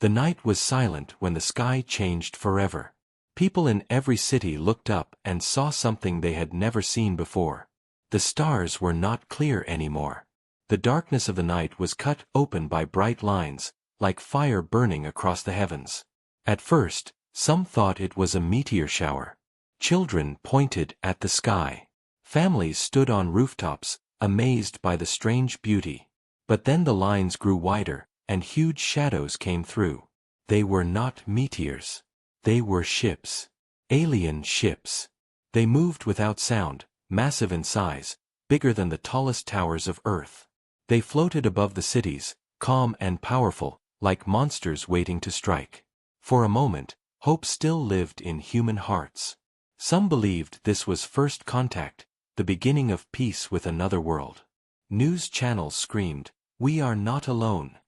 The night was silent when the sky changed forever. People in every city looked up and saw something they had never seen before. The stars were not clear anymore. The darkness of the night was cut open by bright lines, like fire burning across the heavens. At first, some thought it was a meteor shower. Children pointed at the sky. Families stood on rooftops, amazed by the strange beauty. But then the lines grew wider, and huge shadows came through. They were not meteors. They were ships. Alien ships. They moved without sound, massive in size, bigger than the tallest towers of Earth. They floated above the cities, calm and powerful, like monsters waiting to strike. For a moment, hope still lived in human hearts. Some believed this was first contact, the beginning of peace with another world. News channels screamed, "We are not alone."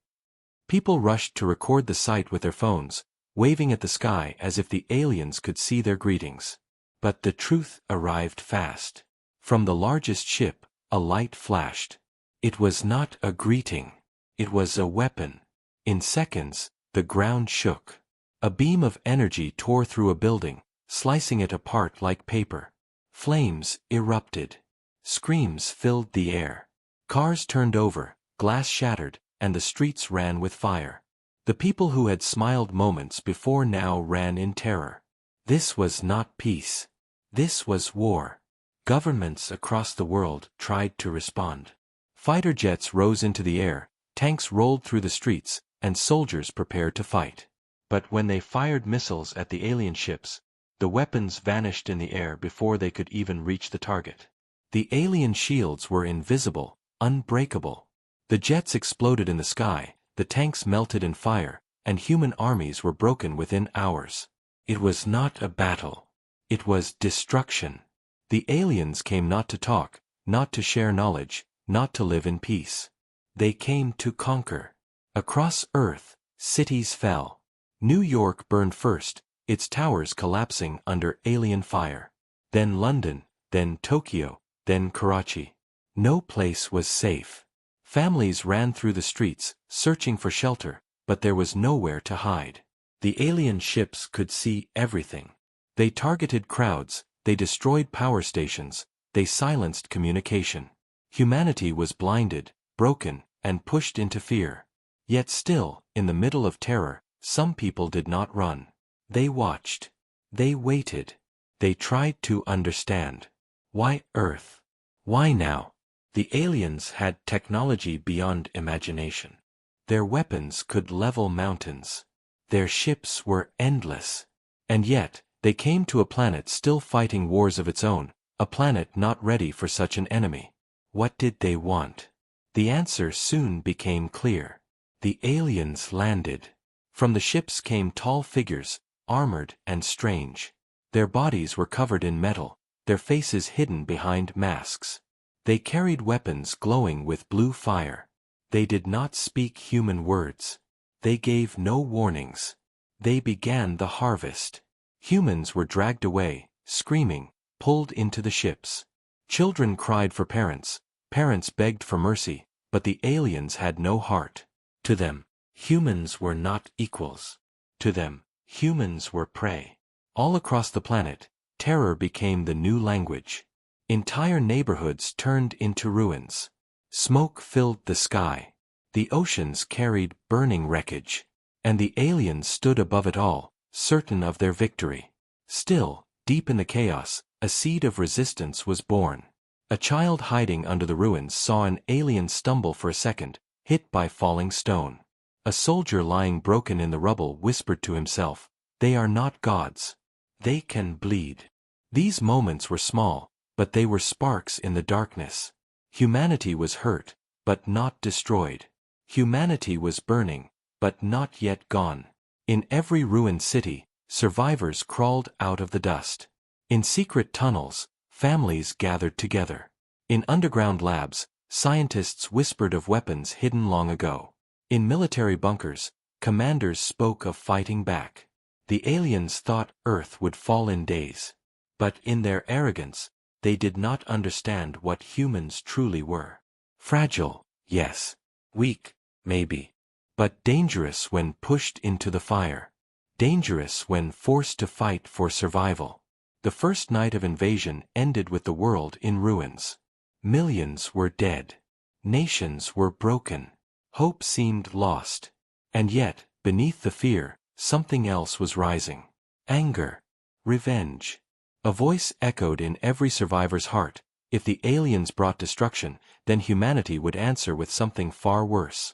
People rushed to record the sight with their phones, waving at the sky as if the aliens could see their greetings. But the truth arrived fast. From the largest ship, a light flashed. It was not a greeting. It was a weapon. In seconds, the ground shook. A beam of energy tore through a building, slicing it apart like paper. Flames erupted. Screams filled the air. Cars turned over, glass shattered, and the streets ran with fire. The people who had smiled moments before now ran in terror. This was not peace. This was war. Governments across the world tried to respond. Fighter jets rose into the air, tanks rolled through the streets, and soldiers prepared to fight. But when they fired missiles at the alien ships, the weapons vanished in the air before they could even reach the target. The alien shields were invisible, unbreakable. The jets exploded in the sky, the tanks melted in fire, and human armies were broken within hours. It was not a battle. It was destruction. The aliens came not to talk, not to share knowledge, not to live in peace. They came to conquer. Across Earth, cities fell. New York burned first, its towers collapsing under alien fire. Then London, then Tokyo, then Karachi. No place was safe. Families ran through the streets, searching for shelter, but there was nowhere to hide. The alien ships could see everything. They targeted crowds, they destroyed power stations, they silenced communication. Humanity was blinded, broken, and pushed into fear. Yet still, in the middle of terror, some people did not run. They watched. They waited. They tried to understand. Why Earth? Why now? The aliens had technology beyond imagination. Their weapons could level mountains. Their ships were endless. And yet, they came to a planet still fighting wars of its own, a planet not ready for such an enemy. What did they want? The answer soon became clear. The aliens landed. From the ships came tall figures, armored and strange. Their bodies were covered in metal, their faces hidden behind masks. They carried weapons glowing with blue fire. They did not speak human words. They gave no warnings. They began the harvest. Humans were dragged away, screaming, pulled into the ships. Children cried for parents, parents begged for mercy, but the aliens had no heart. To them, humans were not equals. To them, humans were prey. All across the planet, terror became the new language. Entire neighborhoods turned into ruins. Smoke filled the sky. The oceans carried burning wreckage. And the aliens stood above it all, certain of their victory. Still, deep in the chaos, a seed of resistance was born. A child hiding under the ruins saw an alien stumble for a second, hit by falling stone. A soldier lying broken in the rubble whispered to himself, "They are not gods. They can bleed." These moments were small, but they were sparks in the darkness. Humanity was hurt, but not destroyed. Humanity was burning, but not yet gone. In every ruined city, survivors crawled out of the dust. In secret tunnels, families gathered together. In underground labs, scientists whispered of weapons hidden long ago. In military bunkers, commanders spoke of fighting back. The aliens thought Earth would fall in days. But in their arrogance, they did not understand what humans truly were. Fragile, yes. Weak, maybe. but dangerous when pushed into the fire. Dangerous when forced to fight for survival. The first night of invasion ended with the world in ruins. Millions were dead. Nations were broken. Hope seemed lost. And yet, beneath the fear, something else was rising. Anger. Revenge. A voice echoed in every survivor's heart: if the aliens brought destruction, then humanity would answer with something far worse.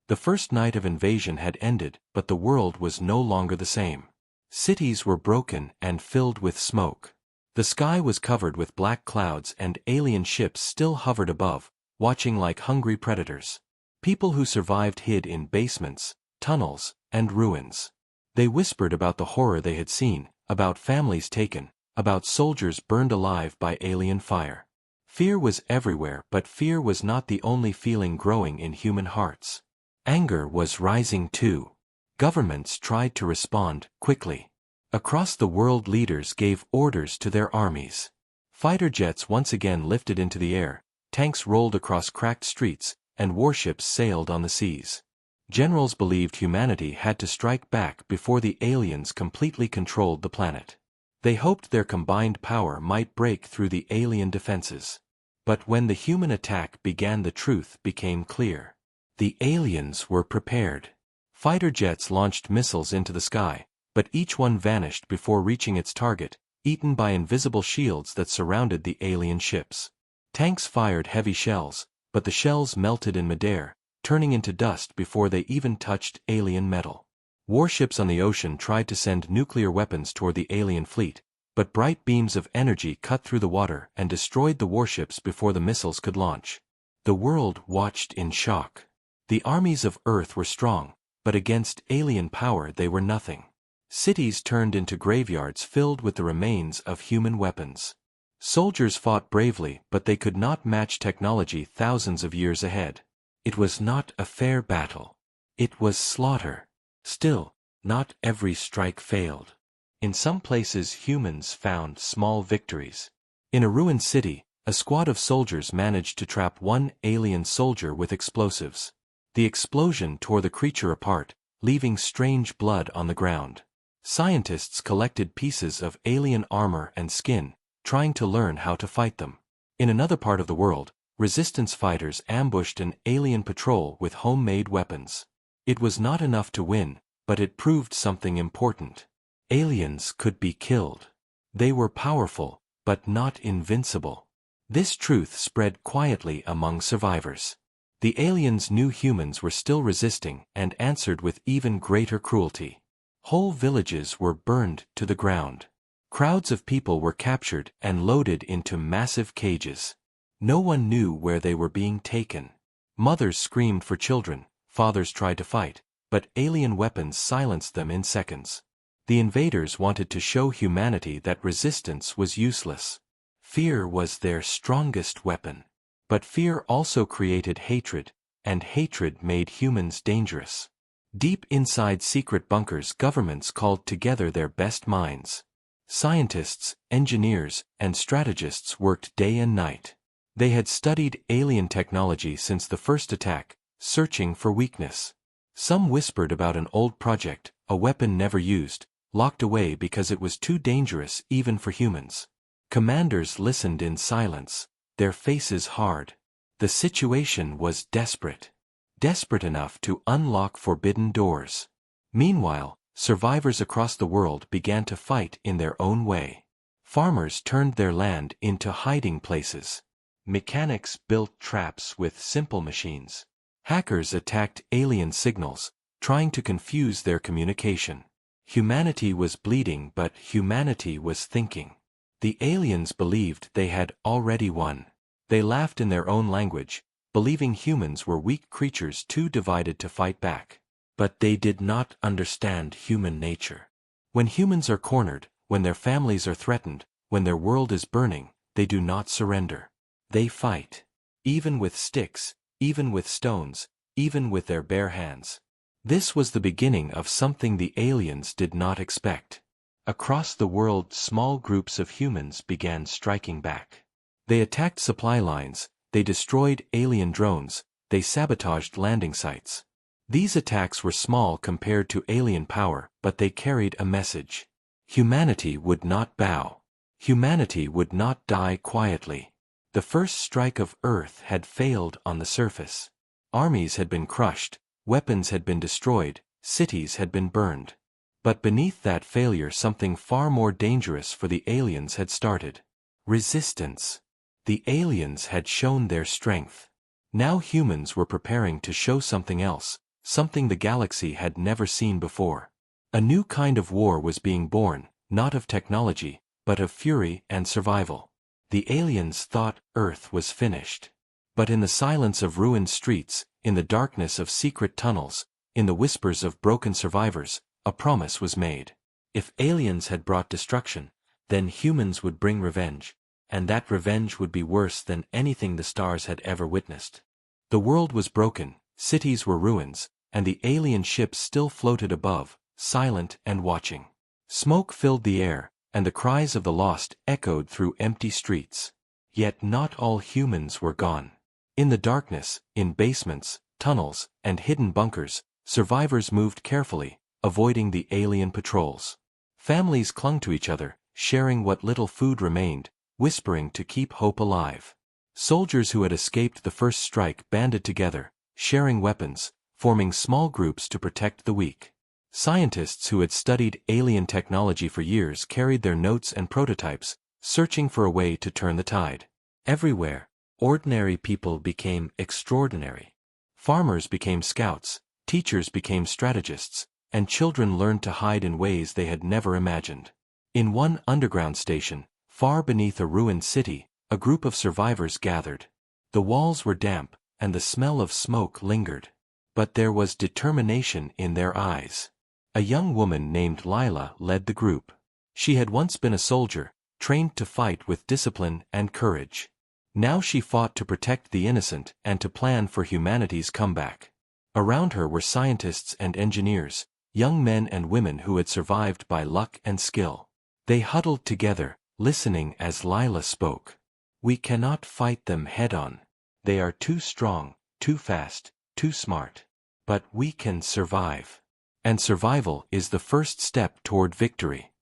The first night of invasion had ended, but the world was no longer the same. Cities were broken and filled with smoke. The sky was covered with black clouds and alien ships still hovered above, watching like hungry predators. People who survived hid in basements, tunnels, and ruins. They whispered about the horror they had seen, about families taken, about soldiers burned alive by alien fire. Fear was everywhere, but fear was not the only feeling growing in human hearts. Anger was rising too. Governments tried to respond quickly. Across the world, leaders gave orders to their armies. Fighter jets once again lifted into the air, tanks rolled across cracked streets, and warships sailed on the seas. Generals believed humanity had to strike back before the aliens completely controlled the planet. They hoped their combined power might break through the alien defenses. But when the human attack began, the truth became clear. The aliens were prepared. Fighter jets launched missiles into the sky, but each one vanished before reaching its target, eaten by invisible shields that surrounded the alien ships. Tanks fired heavy shells, but the shells melted in midair, turning into dust before they even touched alien metal. Warships on the ocean tried to send nuclear weapons toward the alien fleet, but bright beams of energy cut through the water and destroyed the warships before the missiles could launch. The world watched in shock. The armies of Earth were strong, but against alien power they were nothing. Cities turned into graveyards filled with the remains of human weapons. Soldiers fought bravely, but they could not match technology thousands of years ahead. It was not a fair battle. It was slaughter. Still, not every strike failed. In some places humans found small victories. In a ruined city, a squad of soldiers managed to trap one alien soldier with explosives. The explosion tore the creature apart, leaving strange blood on the ground. Scientists collected pieces of alien armor and skin, trying to learn how to fight them. In another part of the world, resistance fighters ambushed an alien patrol with homemade weapons. It was not enough to win, but it proved something important. Aliens could be killed. They were powerful, but not invincible. This truth spread quietly among survivors. The aliens knew humans were still resisting and answered with even greater cruelty. Whole villages were burned to the ground. Crowds of people were captured and loaded into massive cages. No one knew where they were being taken. Mothers screamed for children, fathers tried to fight, but alien weapons silenced them in seconds. The invaders wanted to show humanity that resistance was useless. Fear was their strongest weapon. But fear also created hatred, and hatred made humans dangerous. Deep inside secret bunkers, governments called together their best minds. Scientists, engineers, and strategists worked day and night. They had studied alien technology since the first attack, searching for weakness. Some whispered about an old project, a weapon never used, locked away because it was too dangerous even for humans. Commanders listened in silence, their faces hard. The situation was desperate. Desperate enough to unlock forbidden doors. Meanwhile, survivors across the world began to fight in their own way. Farmers turned their land into hiding places. Mechanics built traps with simple machines. Hackers attacked alien signals, trying to confuse their communication. Humanity was bleeding, but humanity was thinking. The aliens believed they had already won. They laughed in their own language, believing humans were weak creatures too divided to fight back. But they did not understand human nature. When humans are cornered, when their families are threatened, when their world is burning, they do not surrender. They fight. Even with sticks, even with stones, even with their bare hands. This was the beginning of something the aliens did not expect. Across the world, small groups of humans began striking back. They attacked supply lines, they destroyed alien drones, they sabotaged landing sites. These attacks were small compared to alien power, but they carried a message. Humanity would not bow. Humanity would not die quietly. The first strike of Earth had failed on the surface. Armies had been crushed, weapons had been destroyed, cities had been burned. But beneath that failure something far more dangerous for the aliens had started. Resistance. The aliens had shown their strength. Now humans were preparing to show something else, something the galaxy had never seen before. A new kind of war was being born, not of technology, but of fury and survival. The aliens thought Earth was finished. But in the silence of ruined streets, in the darkness of secret tunnels, in the whispers of broken survivors, a promise was made. If aliens had brought destruction, then humans would bring revenge, and that revenge would be worse than anything the stars had ever witnessed. The world was broken, cities were ruins, and the alien ships still floated above, silent and watching. Smoke filled the air, and the cries of the lost echoed through empty streets. Yet not all humans were gone. In the darkness, in basements, tunnels, and hidden bunkers, survivors moved carefully, avoiding the alien patrols. Families clung to each other, sharing what little food remained, whispering to keep hope alive. Soldiers who had escaped the first strike banded together, sharing weapons, forming small groups to protect the weak. Scientists who had studied alien technology for years carried their notes and prototypes, searching for a way to turn the tide. Everywhere, ordinary people became extraordinary. Farmers became scouts, teachers became strategists, and children learned to hide in ways they had never imagined. In one underground station, far beneath a ruined city, a group of survivors gathered. The walls were damp, and the smell of smoke lingered. But there was determination in their eyes. A young woman named Lila led the group. She had once been a soldier, trained to fight with discipline and courage. Now she fought to protect the innocent and to plan for humanity's comeback. Around her were scientists and engineers, young men and women who had survived by luck and skill. They huddled together, listening as Lila spoke. "We cannot fight them head-on. They are too strong, too fast, too smart. But we can survive. And survival is the first step toward victory."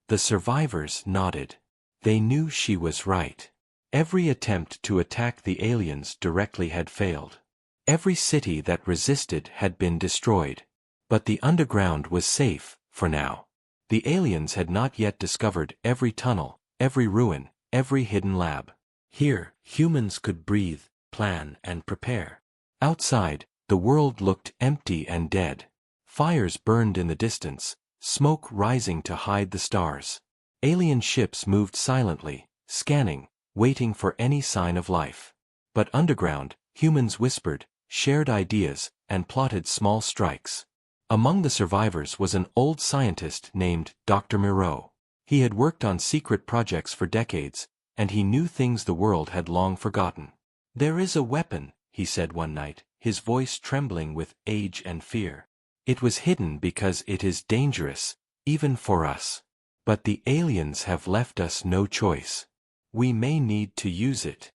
The survivors nodded. They knew she was right. Every attempt to attack the aliens directly had failed. Every city that resisted had been destroyed. But the underground was safe, for now. The aliens had not yet discovered every tunnel, every ruin, every hidden lab. Here, humans could breathe, plan, and prepare. Outside, the world looked empty and dead. Fires burned in the distance, smoke rising to hide the stars. Alien ships moved silently, scanning, waiting for any sign of life. But underground, humans whispered, shared ideas, and plotted small strikes. Among the survivors was an old scientist named Dr. Moreau. He had worked on secret projects for decades, and he knew things the world had long forgotten. "There is a weapon," he said one night, his voice trembling with age and fear. "It was hidden because it is dangerous, even for us. But the aliens have left us no choice. We may need to use it."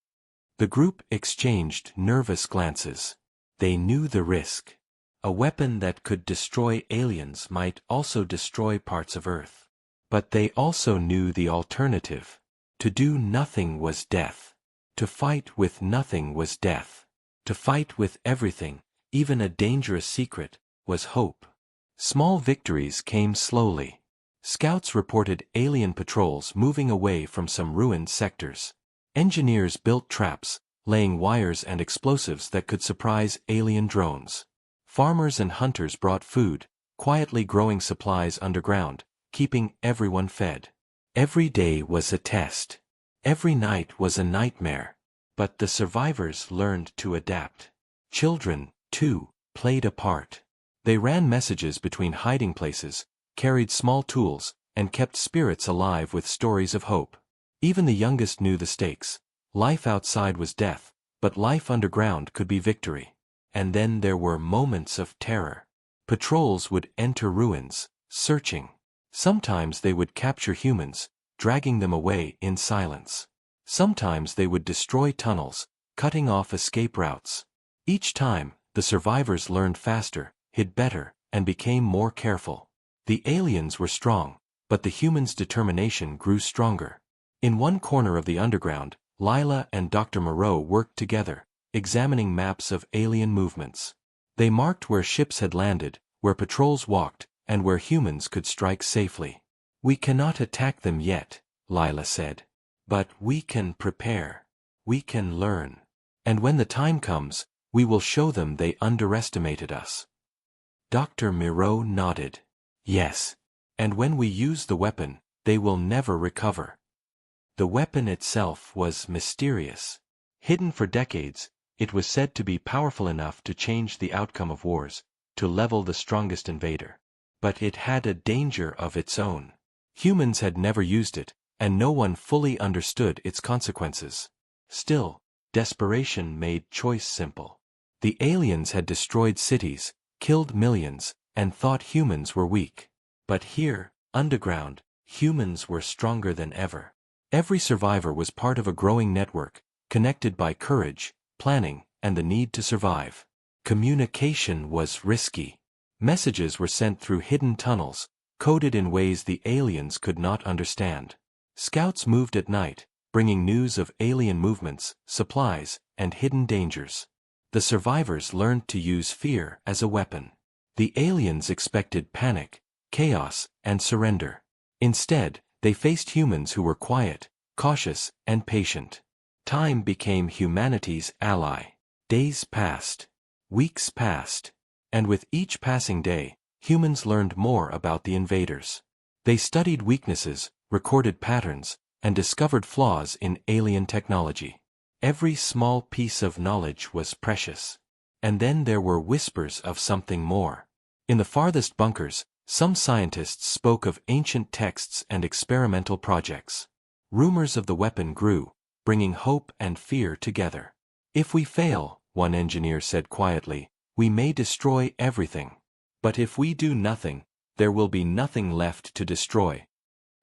The group exchanged nervous glances. They knew the risk. A weapon that could destroy aliens might also destroy parts of Earth. But they also knew the alternative. To do nothing was death. To fight with nothing was death. To fight with everything, even a dangerous secret, was hope. Small victories came slowly. Scouts reported alien patrols moving away from some ruined sectors. Engineers built traps, laying wires and explosives that could surprise alien drones. Farmers and hunters brought food, quietly growing supplies underground, keeping everyone fed. Every day was a test. Every night was a nightmare. But the survivors learned to adapt. Children, too, played a part. They ran messages between hiding places, carried small tools, and kept spirits alive with stories of hope. Even the youngest knew the stakes. Life outside was death, but life underground could be victory. And then there were moments of terror. Patrols would enter ruins, searching. Sometimes they would capture humans, dragging them away in silence. Sometimes they would destroy tunnels, cutting off escape routes. Each time, the survivors learned faster, hid better, and became more careful. The aliens were strong, but the humans' determination grew stronger. In one corner of the underground, Lila and Dr. Moreau worked together, examining maps of alien movements. They marked where ships had landed, where patrols walked, and where humans could strike safely. "We cannot attack them yet," Lila said. "But we can prepare. We can learn. And when the time comes, we will show them they underestimated us." Dr. Moreau nodded. "Yes. And when we use the weapon, they will never recover." The weapon itself was mysterious. Hidden for decades, it was said to be powerful enough to change the outcome of wars, to level the strongest invader. But it had a danger of its own. Humans had never used it, and no one fully understood its consequences. Still, desperation made choice simple. The aliens had destroyed cities, killed millions, and thought humans were weak. But here, underground, humans were stronger than ever. Every survivor was part of a growing network, connected by courage, planning, and the need to survive. Communication was risky. Messages were sent through hidden tunnels, coded in ways the aliens could not understand. Scouts moved at night, bringing news of alien movements, supplies, and hidden dangers. The survivors learned to use fear as a weapon. The aliens expected panic, chaos, and surrender. Instead, they faced humans who were quiet, cautious, and patient. Time became humanity's ally. Days passed. Weeks passed. And with each passing day, humans learned more about the invaders. They studied weaknesses, recorded patterns, and discovered flaws in alien technology. Every small piece of knowledge was precious. And then there were whispers of something more. In the farthest bunkers, some scientists spoke of ancient texts and experimental projects. Rumors of the weapon grew, bringing hope and fear together. "If we fail," one engineer said quietly, "we may destroy everything. But if we do nothing, there will be nothing left to destroy."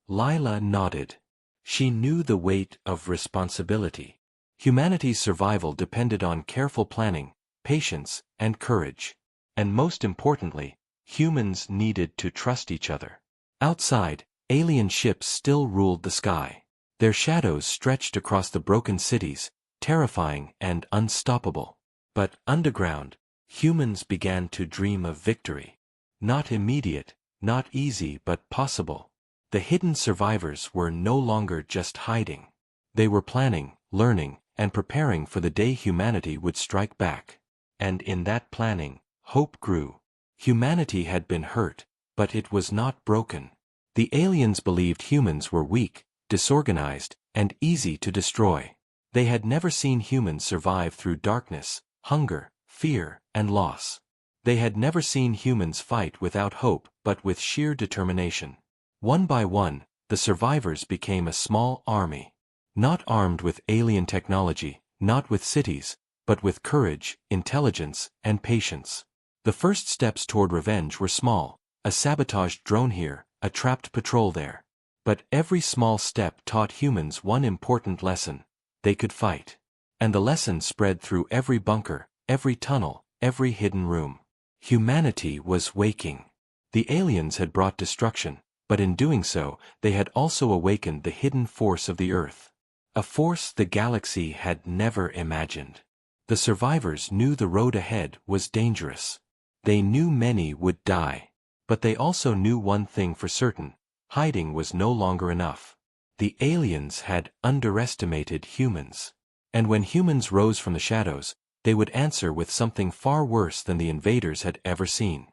Lila nodded. She knew the weight of responsibility. Humanity's survival depended on careful planning, patience, and courage. And most importantly, humans needed to trust each other. Outside, alien ships still ruled the sky. Their shadows stretched across the broken cities, terrifying and unstoppable. But underground, humans began to dream of victory. Not immediate, not easy, but possible. The hidden survivors were no longer just hiding. They were planning, learning, and preparing for the day humanity would strike back. And in that planning, hope grew. Humanity had been hurt, but it was not broken. The aliens believed humans were weak, disorganized, and easy to destroy. They had never seen humans survive through darkness, hunger, fear, and loss. They had never seen humans fight without hope but with sheer determination. One by one, the survivors became a small army. Not armed with alien technology, not with cities, but with courage, intelligence, and patience. The first steps toward revenge were small, a sabotaged drone here, a trapped patrol there. But every small step taught humans one important lesson: they could fight. And the lesson spread through every bunker, every tunnel, every hidden room. Humanity was waking. The aliens had brought destruction, but in doing so, they had also awakened the hidden force of the Earth. A force the galaxy had never imagined. The survivors knew the road ahead was dangerous. They knew many would die. But they also knew one thing for certain: hiding was no longer enough. The aliens had underestimated humans. And when humans rose from the shadows, they would answer with something far worse than the invaders had ever seen.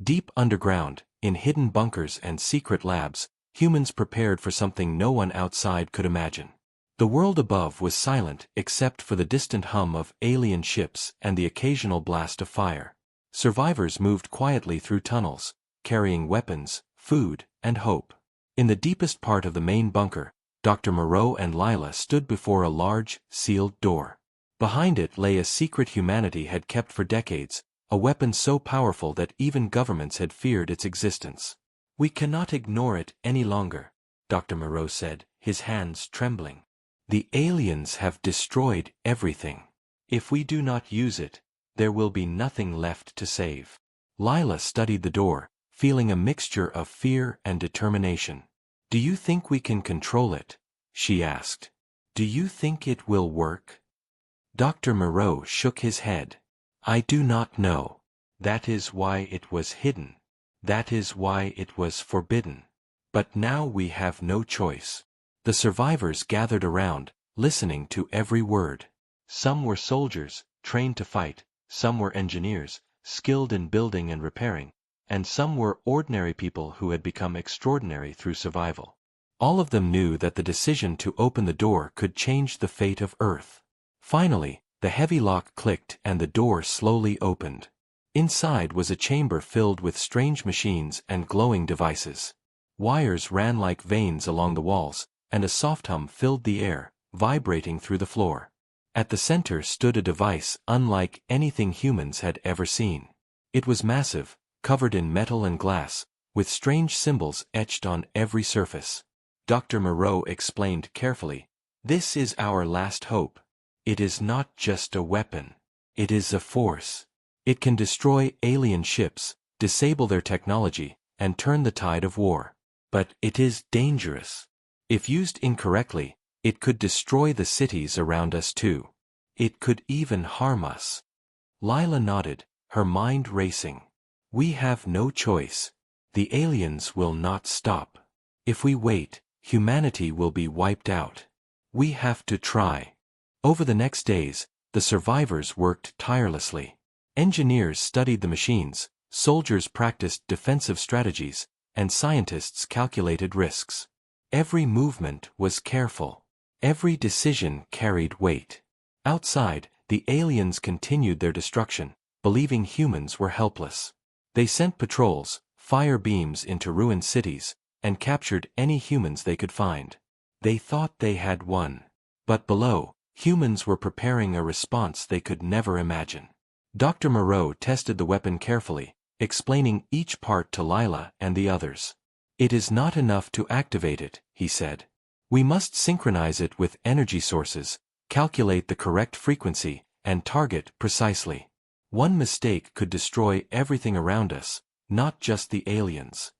Deep underground, in hidden bunkers and secret labs, humans prepared for something no one outside could imagine. The world above was silent except for the distant hum of alien ships and the occasional blast of fire. Survivors moved quietly through tunnels, carrying weapons, food, and hope. In the deepest part of the main bunker, Dr. Moreau and Lila stood before a large, sealed door. Behind it lay a secret humanity had kept for decades, a weapon so powerful that even governments had feared its existence. "We cannot ignore it any longer," Dr. Moreau said, his hands trembling. "The aliens have destroyed everything. If we do not use it, there will be nothing left to save. Lila studied the door, feeling a mixture of fear and determination. "Do you think we can control it?" she asked. "Do you think it will work?" Dr. Moreau shook his head. "I do not know. That is why it was hidden. That is why it was forbidden. But now we have no choice." The survivors gathered around, listening to every word. Some were soldiers, trained to fight, some were engineers, skilled in building and repairing, and some were ordinary people who had become extraordinary through survival. All of them knew that the decision to open the door could change the fate of Earth. Finally, the heavy lock clicked and the door slowly opened. Inside was a chamber filled with strange machines and glowing devices. Wires ran like veins along the walls, and a soft hum filled the air, vibrating through the floor. At the center stood a device unlike anything humans had ever seen. It was massive, covered in metal and glass, with strange symbols etched on every surface. Dr. Moreau explained carefully, "This is our last hope. It is not just a weapon. It is a force. It can destroy alien ships, disable their technology, and turn the tide of war. But it is dangerous. If used incorrectly, it could destroy the cities around us too. It could even harm us." Lila nodded, her mind racing. "We have no choice. The aliens will not stop. If we wait, humanity will be wiped out. We have to try." Over the next days, the survivors worked tirelessly. Engineers studied the machines, soldiers practiced defensive strategies, and scientists calculated risks. Every movement was careful. Every decision carried weight. Outside, the aliens continued their destruction, believing humans were helpless. They sent patrols, fire beams into ruined cities, and captured any humans they could find. They thought they had won. But below, humans were preparing a response they could never imagine. Dr. Moreau tested the weapon carefully, explaining each part to Lila and the others. "It is not enough to activate it," he said. "We must synchronize it with energy sources, calculate the correct frequency, and target precisely. One mistake could destroy everything around us, not just the aliens."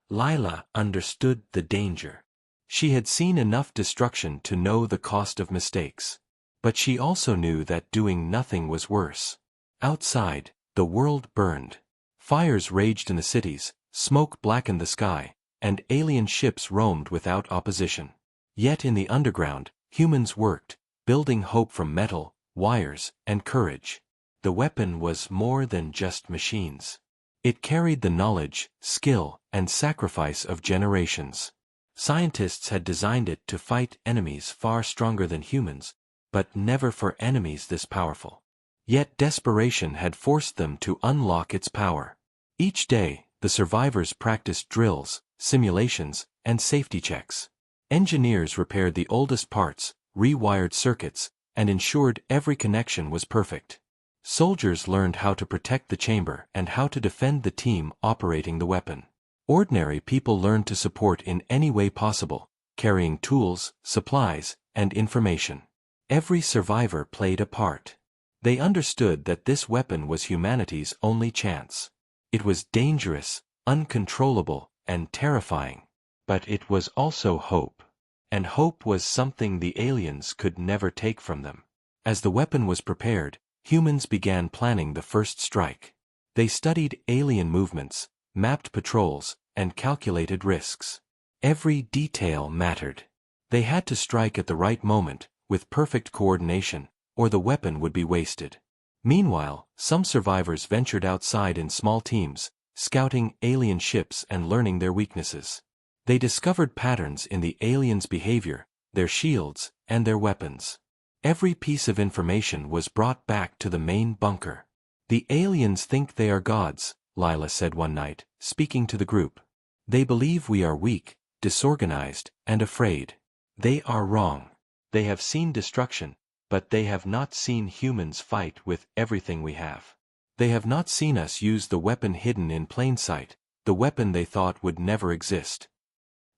Lila understood the danger. She had seen enough destruction to know the cost of mistakes. But she also knew that doing nothing was worse. Outside, the world burned. Fires raged in the cities, smoke blackened the sky, and alien ships roamed without opposition. Yet in the underground, humans worked, building hope from metal, wires, and courage. The weapon was more than just machines. It carried the knowledge, skill, and sacrifice of generations. Scientists had designed it to fight enemies far stronger than humans, but never for enemies this powerful. Yet desperation had forced them to unlock its power. Each day, the survivors practiced drills, simulations, and safety checks. Engineers repaired the oldest parts, rewired circuits, and ensured every connection was perfect. Soldiers learned how to protect the chamber and how to defend the team operating the weapon. Ordinary people learned to support in any way possible, carrying tools, supplies, and information. Every survivor played a part. They understood that this weapon was humanity's only chance. It was dangerous, uncontrollable, and terrifying. But it was also hope. And hope was something the aliens could never take from them. As the weapon was prepared, humans began planning the first strike. They studied alien movements, mapped patrols, and calculated risks. Every detail mattered. They had to strike at the right moment, with perfect coordination, or the weapon would be wasted. Meanwhile, some survivors ventured outside in small teams, scouting alien ships and learning their weaknesses. They discovered patterns in the aliens' behavior, their shields, and their weapons. Every piece of information was brought back to the main bunker. "The aliens think they are gods," Lila said one night, speaking to the group. "They believe we are weak, disorganized, and afraid. They are wrong. They have seen destruction, but they have not seen humans fight with everything we have. They have not seen us use the weapon hidden in plain sight, the weapon they thought would never exist."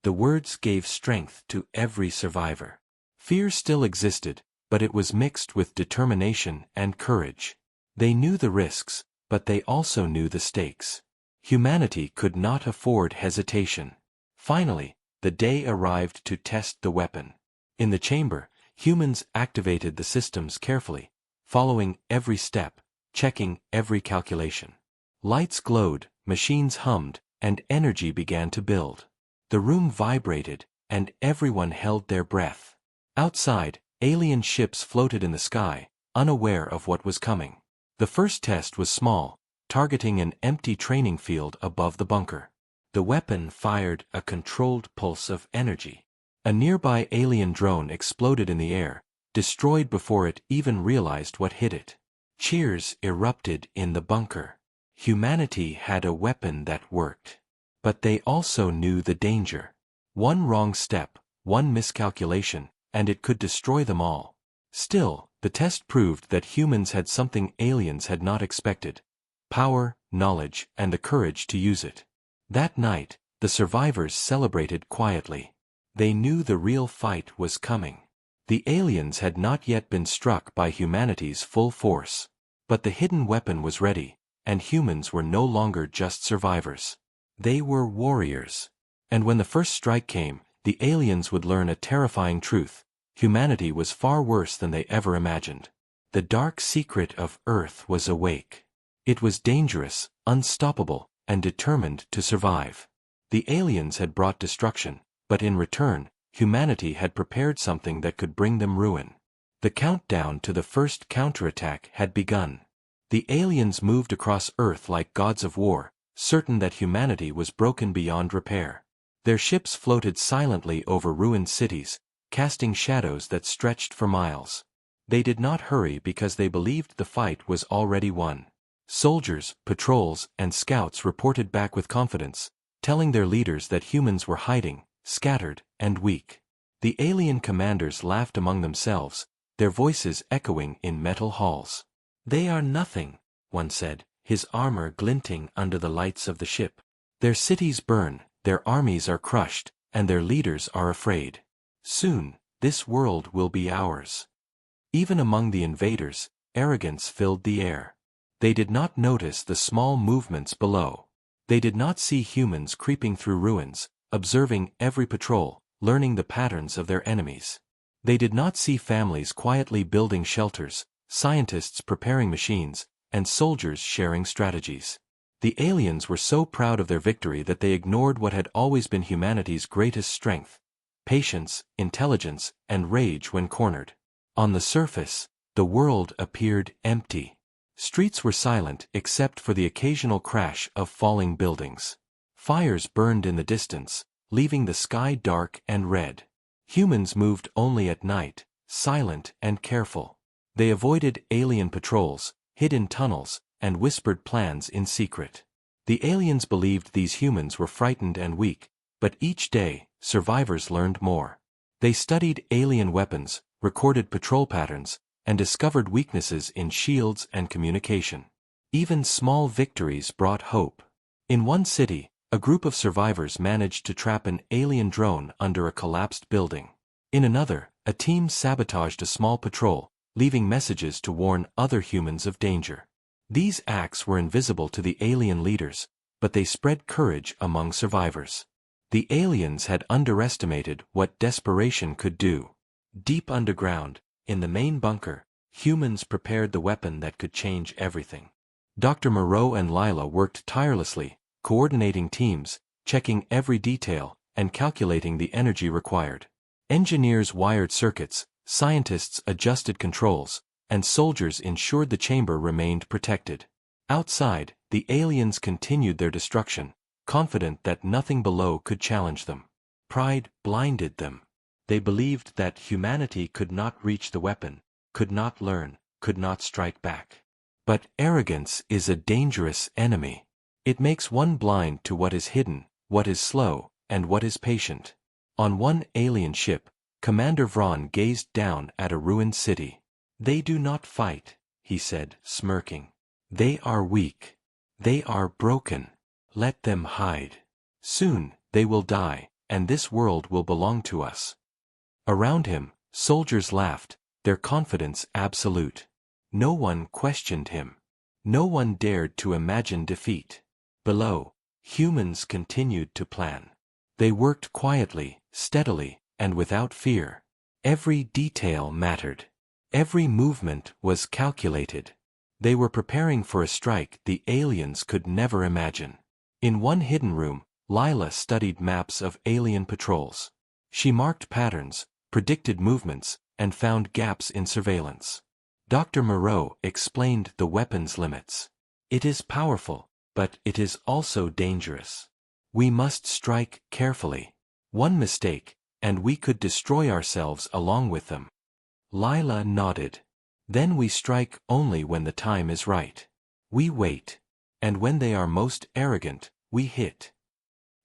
The words gave strength to every survivor. Fear still existed, but it was mixed with determination and courage. They knew the risks, but they also knew the stakes. Humanity could not afford hesitation. Finally, the day arrived to test the weapon. In the chamber, humans activated the systems carefully, following every step, checking every calculation. Lights glowed, machines hummed, and energy began to build. The room vibrated, and everyone held their breath. Outside, alien ships floated in the sky, unaware of what was coming. The first test was small, targeting an empty training field above the bunker. The weapon fired a controlled pulse of energy. A nearby alien drone exploded in the air, destroyed before it even realized what hit it. Cheers erupted in the bunker. Humanity had a weapon that worked. But they also knew the danger. One wrong step, one miscalculation, and it could destroy them all. Still, the test proved that humans had something aliens had not expected: power, knowledge, and the courage to use it. That night, the survivors celebrated quietly. They knew the real fight was coming. The aliens had not yet been struck by humanity's full force. But the hidden weapon was ready, and humans were no longer just survivors. They were warriors. And when the first strike came, the aliens would learn a terrifying truth: humanity was far worse than they ever imagined. The dark secret of Earth was awake. It was dangerous, unstoppable, and determined to survive. The aliens had brought destruction, but in return, humanity had prepared something that could bring them ruin. The countdown to the first counterattack had begun. The aliens moved across Earth like gods of war, certain that humanity was broken beyond repair. Their ships floated silently over ruined cities, casting shadows that stretched for miles. They did not hurry because they believed the fight was already won. Soldiers, patrols, and scouts reported back with confidence, telling their leaders that humans were hiding, scattered, and weak. The alien commanders laughed among themselves, their voices echoing in metal halls. "They are nothing," one said, his armor glinting under the lights of the ship. "Their cities burn, their armies are crushed, and their leaders are afraid. Soon, this world will be ours." Even among the invaders, arrogance filled the air. They did not notice the small movements below. They did not see humans creeping through ruins, observing every patrol, learning the patterns of their enemies. They did not see families quietly building shelters, scientists preparing machines, and soldiers sharing strategies. The aliens were so proud of their victory that they ignored what had always been humanity's greatest strength: patience, intelligence, and rage when cornered. On the surface, the world appeared empty. Streets were silent except for the occasional crash of falling buildings. Fires burned in the distance, leaving the sky dark and red. Humans moved only at night, silent and careful. They avoided alien patrols, hid in tunnels, and whispered plans in secret. The aliens believed these humans were frightened and weak, but each day, survivors learned more. They studied alien weapons, recorded patrol patterns, and discovered weaknesses in shields and communication. Even small victories brought hope. In one city, a group of survivors managed to trap an alien drone under a collapsed building. In another, a team sabotaged a small patrol, leaving messages to warn other humans of danger. These acts were invisible to the alien leaders, but they spread courage among survivors. The aliens had underestimated what desperation could do. Deep underground, in the main bunker, humans prepared the weapon that could change everything. Dr. Moreau and Lila worked tirelessly, coordinating teams, checking every detail, and calculating the energy required. Engineers wired circuits, scientists adjusted controls, and soldiers ensured the chamber remained protected. Outside, the aliens continued their destruction, confident that nothing below could challenge them. Pride blinded them. They believed that humanity could not reach the weapon, could not learn, could not strike back. But arrogance is a dangerous enemy. It makes one blind to what is hidden, what is slow, and what is patient. On one alien ship, Commander Vron gazed down at a ruined city. "They do not fight," he said, smirking. "They are weak. They are broken. Let them hide. Soon, they will die, and this world will belong to us." Around him, soldiers laughed, their confidence absolute. No one questioned him. No one dared to imagine defeat. Below, humans continued to plan. They worked quietly, steadily, and without fear. Every detail mattered. Every movement was calculated. They were preparing for a strike the aliens could never imagine. In one hidden room, Lila studied maps of alien patrols. She marked patterns, predicted movements, and found gaps in surveillance. Dr. Moreau explained the weapon's limits. It is powerful, but it is also dangerous. We must strike carefully. One mistake, and we could destroy ourselves along with them. Lila nodded. Then we strike only when the time is right. We wait. And when they are most arrogant, we hit.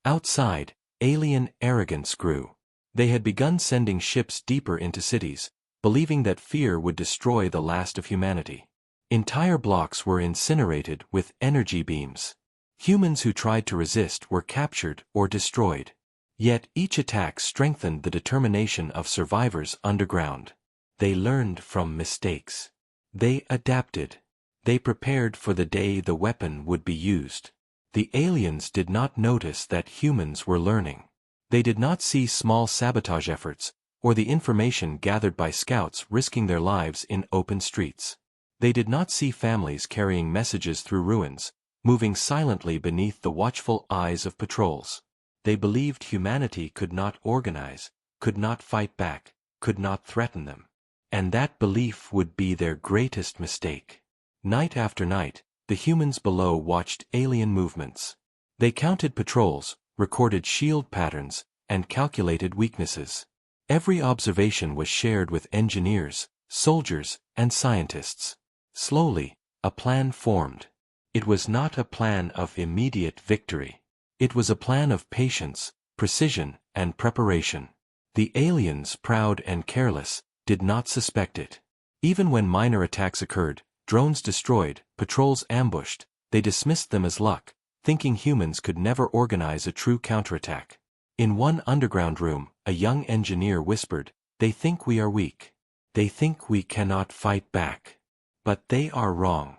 Outside, alien arrogance grew. They had begun sending ships deeper into cities, believing that fear would destroy the last of humanity. Entire blocks were incinerated with energy beams. Humans who tried to resist were captured or destroyed. Yet each attack strengthened the determination of survivors underground. They learned from mistakes. They adapted. They prepared for the day the weapon would be used. The aliens did not notice that humans were learning. They did not see small sabotage efforts, or the information gathered by scouts risking their lives in open streets. They did not see families carrying messages through ruins, moving silently beneath the watchful eyes of patrols. They believed humanity could not organize, could not fight back, could not threaten them. And that belief would be their greatest mistake. Night after night, the humans below watched alien movements. They counted patrols, recorded shield patterns, and calculated weaknesses. Every observation was shared with engineers, soldiers, and scientists. Slowly, a plan formed. It was not a plan of immediate victory. It was a plan of patience, precision, and preparation. The aliens, proud and careless, did not suspect it. Even when minor attacks occurred, drones destroyed, patrols ambushed, they dismissed them as luck, thinking humans could never organize a true counterattack. In one underground room, a young engineer whispered, "They think we are weak. They think we cannot fight back. But they are wrong."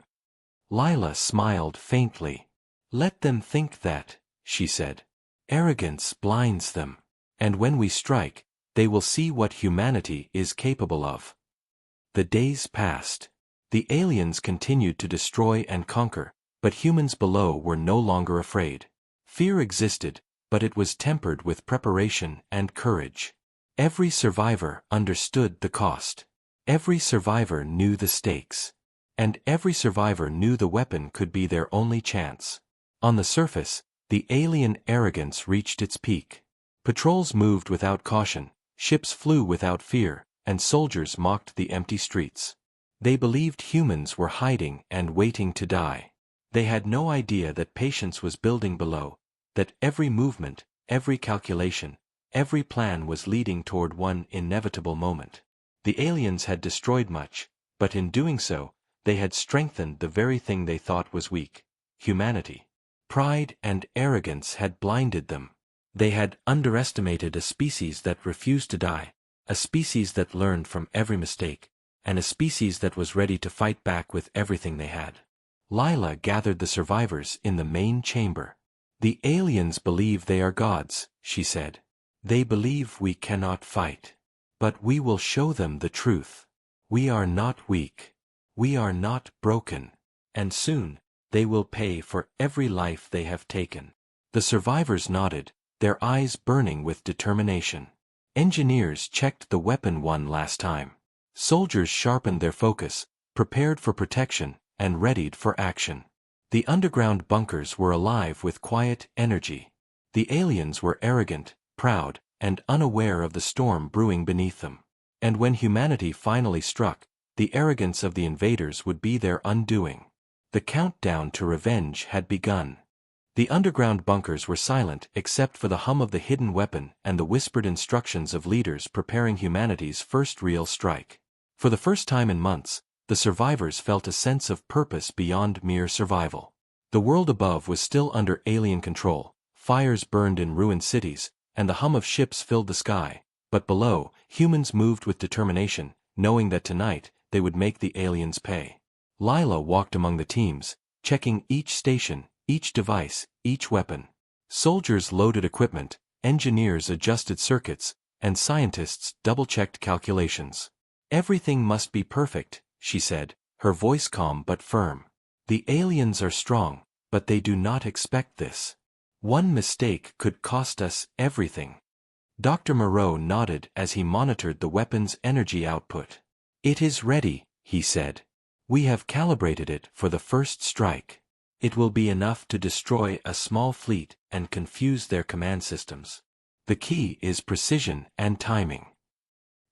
Lila smiled faintly. "Let them think that," she said. "Arrogance blinds them. And when we strike, they will see what humanity is capable of." The days passed. The aliens continued to destroy and conquer, but humans below were no longer afraid. Fear existed, but it was tempered with preparation and courage. Every survivor understood the cost. Every survivor knew the stakes. And every survivor knew the weapon could be their only chance. On the surface, the alien arrogance reached its peak. Patrols moved without caution, ships flew without fear, and soldiers mocked the empty streets. They believed humans were hiding and waiting to die. They had no idea that patience was building below, that every movement, every calculation, every plan was leading toward one inevitable moment. The aliens had destroyed much, but in doing so, they had strengthened the very thing they thought was weak: humanity. Pride and arrogance had blinded them. They had underestimated a species that refused to die, a species that learned from every mistake, and a species that was ready to fight back with everything they had. Lila gathered the survivors in the main chamber. "The aliens believe they are gods," she said. "They believe we cannot fight. But we will show them the truth. We are not weak. We are not broken. And soon, they will pay for every life they have taken." The survivors nodded, their eyes burning with determination. Engineers checked the weapon one last time. Soldiers sharpened their focus, prepared for protection, and readied for action. The underground bunkers were alive with quiet energy. The aliens were arrogant, proud, and unaware of the storm brewing beneath them. And when humanity finally struck, the arrogance of the invaders would be their undoing. The countdown to revenge had begun. The underground bunkers were silent except for the hum of the hidden weapon and the whispered instructions of leaders preparing humanity's first real strike. For the first time in months, the survivors felt a sense of purpose beyond mere survival. The world above was still under alien control, fires burned in ruined cities, and the hum of ships filled the sky, but below, humans moved with determination, knowing that tonight, they would make the aliens pay. Lila walked among the teams, checking each station, each device, each weapon. Soldiers loaded equipment, engineers adjusted circuits, and scientists double-checked calculations. "Everything must be perfect," she said, her voice calm but firm. "The aliens are strong, but they do not expect this. One mistake could cost us everything." Dr. Moreau nodded as he monitored the weapon's energy output. "It is ready," he said. "We have calibrated it for the first strike. It will be enough to destroy a small fleet and confuse their command systems. The key is precision and timing."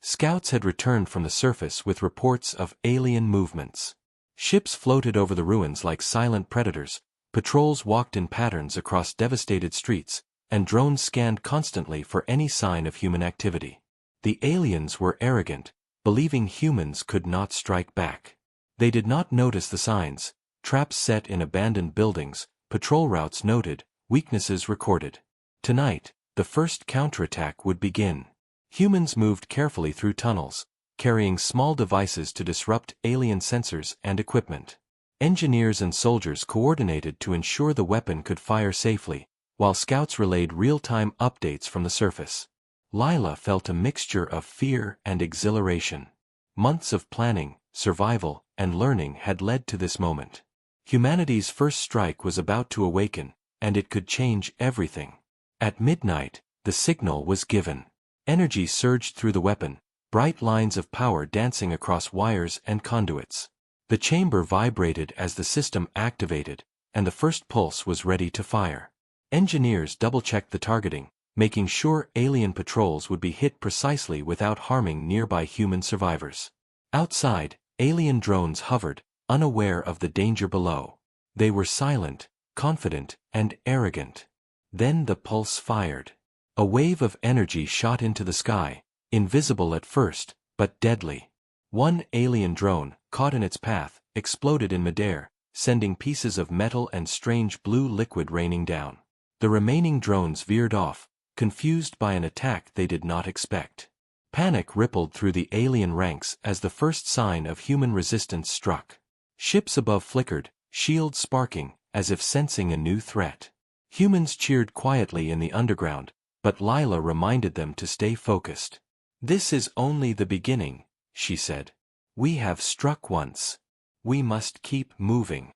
Scouts had returned from the surface with reports of alien movements. Ships floated over the ruins like silent predators, patrols walked in patterns across devastated streets, and drones scanned constantly for any sign of human activity. The aliens were arrogant, believing humans could not strike back. They did not notice the signs: traps set in abandoned buildings, patrol routes noted, weaknesses recorded. Tonight, the first counterattack would begin. Humans moved carefully through tunnels, carrying small devices to disrupt alien sensors and equipment. Engineers and soldiers coordinated to ensure the weapon could fire safely, while scouts relayed real-time updates from the surface. Lila felt a mixture of fear and exhilaration. Months of planning, survival, and learning had led to this moment. Humanity's first strike was about to awaken, and it could change everything. At midnight, the signal was given. Energy surged through the weapon, bright lines of power dancing across wires and conduits. The chamber vibrated as the system activated, and the first pulse was ready to fire. Engineers double-checked the targeting, making sure alien patrols would be hit precisely without harming nearby human survivors. Outside, alien drones hovered, unaware of the danger below. They were silent, confident, and arrogant. Then the pulse fired. A wave of energy shot into the sky, invisible at first, but deadly. One alien drone, caught in its path, exploded in midair, sending pieces of metal and strange blue liquid raining down. The remaining drones veered off, confused by an attack they did not expect. Panic rippled through the alien ranks as the first sign of human resistance struck. Ships above flickered, shields sparking, as if sensing a new threat. Humans cheered quietly in the underground, but Lila reminded them to stay focused. "This is only the beginning," she said. "We have struck once. We must keep moving."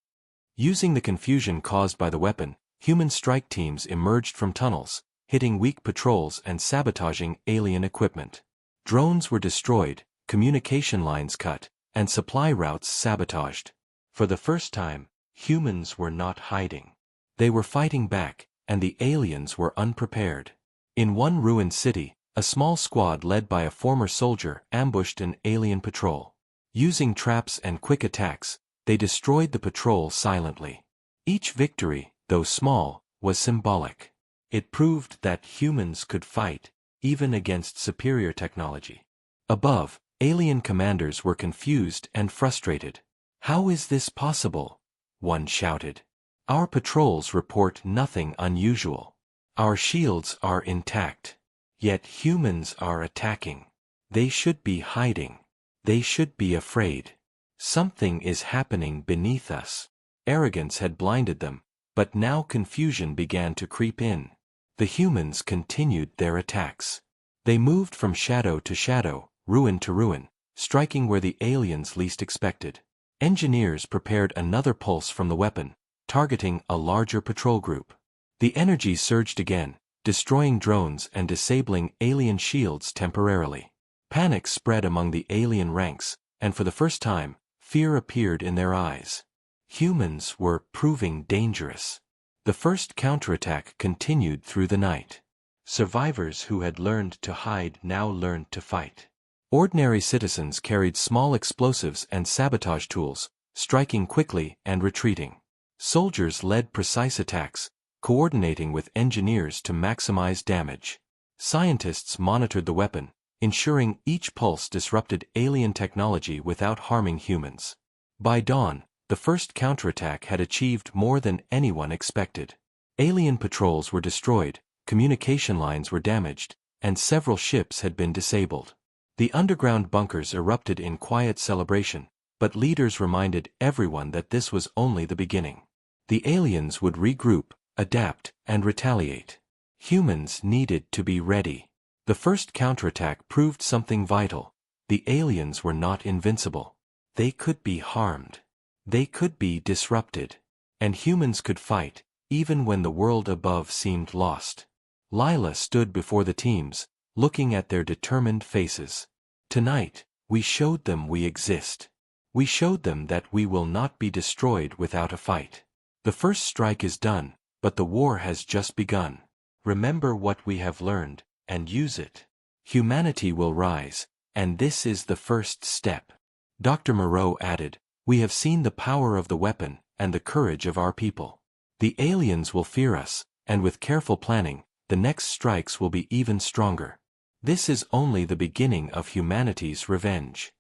Using the confusion caused by the weapon, human strike teams emerged from tunnels, hitting weak patrols and sabotaging alien equipment. Drones were destroyed, communication lines cut, and supply routes sabotaged. For the first time, humans were not hiding. They were fighting back, and the aliens were unprepared. In one ruined city, a small squad led by a former soldier ambushed an alien patrol. Using traps and quick attacks, they destroyed the patrol silently. Each victory, though small, was symbolic. It proved that humans could fight, even against superior technology. Above, alien commanders were confused and frustrated. "How is this possible?" one shouted. "Our patrols report nothing unusual. Our shields are intact. Yet humans are attacking. They should be hiding. They should be afraid. Something is happening beneath us." Arrogance had blinded them, but now confusion began to creep in. The humans continued their attacks. They moved from shadow to shadow, ruin to ruin, striking where the aliens least expected. Engineers prepared another pulse from the weapon, targeting a larger patrol group. The energy surged again, destroying drones and disabling alien shields temporarily. Panic spread among the alien ranks, and for the first time, fear appeared in their eyes. Humans were proving dangerous. The first counterattack continued through the night. Survivors who had learned to hide now learned to fight. Ordinary citizens carried small explosives and sabotage tools, striking quickly and retreating. Soldiers led precise attacks, coordinating with engineers to maximize damage. Scientists monitored the weapon, ensuring each pulse disrupted alien technology without harming humans. By dawn, the first counterattack had achieved more than anyone expected. Alien patrols were destroyed, communication lines were damaged, and several ships had been disabled. The underground bunkers erupted in quiet celebration, but leaders reminded everyone that this was only the beginning. The aliens would regroup, adapt, and retaliate. Humans needed to be ready. The first counterattack proved something vital. The aliens were not invincible. They could be harmed. They could be disrupted. And humans could fight, even when the world above seemed lost. Lila stood before the teams, looking at their determined faces. Tonight, we showed them we exist. We showed them that we will not be destroyed without a fight. The first strike is done, but the war has just begun. Remember what we have learned, and use it. Humanity will rise, and this is the first step. Dr. Moreau added, "We have seen the power of the weapon, and the courage of our people. The aliens will fear us, and with careful planning, the next strikes will be even stronger. This is only the beginning of humanity's revenge."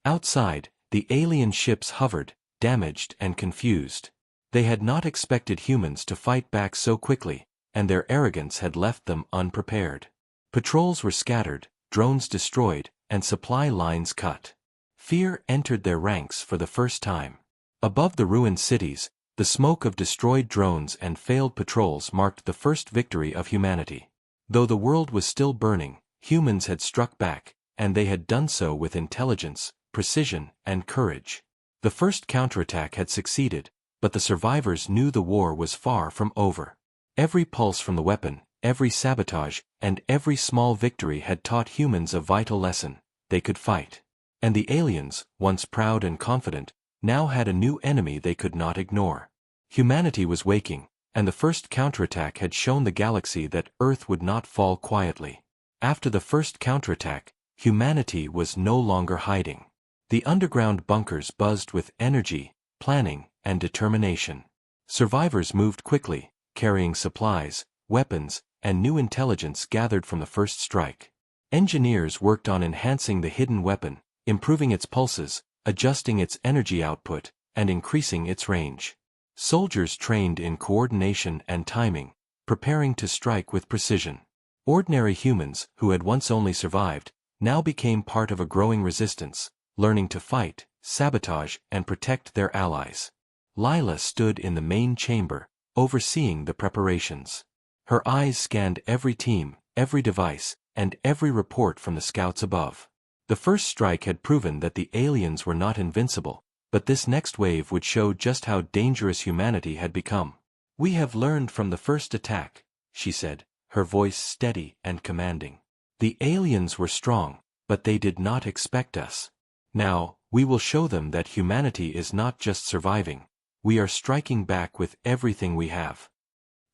Outside, the alien ships hovered, damaged and confused. They had not expected humans to fight back so quickly, and their arrogance had left them unprepared. Patrols were scattered, drones destroyed, and supply lines cut. Fear entered their ranks for the first time. Above the ruined cities, the smoke of destroyed drones and failed patrols marked the first victory of humanity. Though the world was still burning, humans had struck back, and they had done so with intelligence, precision, and courage. The first counterattack had succeeded, but the survivors knew the war was far from over. Every pulse from the weapon, every sabotage, and every small victory had taught humans a vital lesson: they could fight. And the aliens, once proud and confident, now had a new enemy they could not ignore. Humanity was waking, and the first counterattack had shown the galaxy that Earth would not fall quietly. After the first counterattack, humanity was no longer hiding. The underground bunkers buzzed with energy, planning, and determination. Survivors moved quickly, carrying supplies, weapons, and new intelligence gathered from the first strike. Engineers worked on enhancing the hidden weapon, improving its pulses, adjusting its energy output, and increasing its range. Soldiers trained in coordination and timing, preparing to strike with precision. Ordinary humans, who had once only survived, now became part of a growing resistance, learning to fight, sabotage, and protect their allies. Lila stood in the main chamber, overseeing the preparations. Her eyes scanned every team, every device, and every report from the scouts above. The first strike had proven that the aliens were not invincible, but this next wave would show just how dangerous humanity had become. "We have learned from the first attack," she said, her voice steady and commanding. "The aliens were strong, but they did not expect us. Now, we will show them that humanity is not just surviving. We are striking back with everything we have."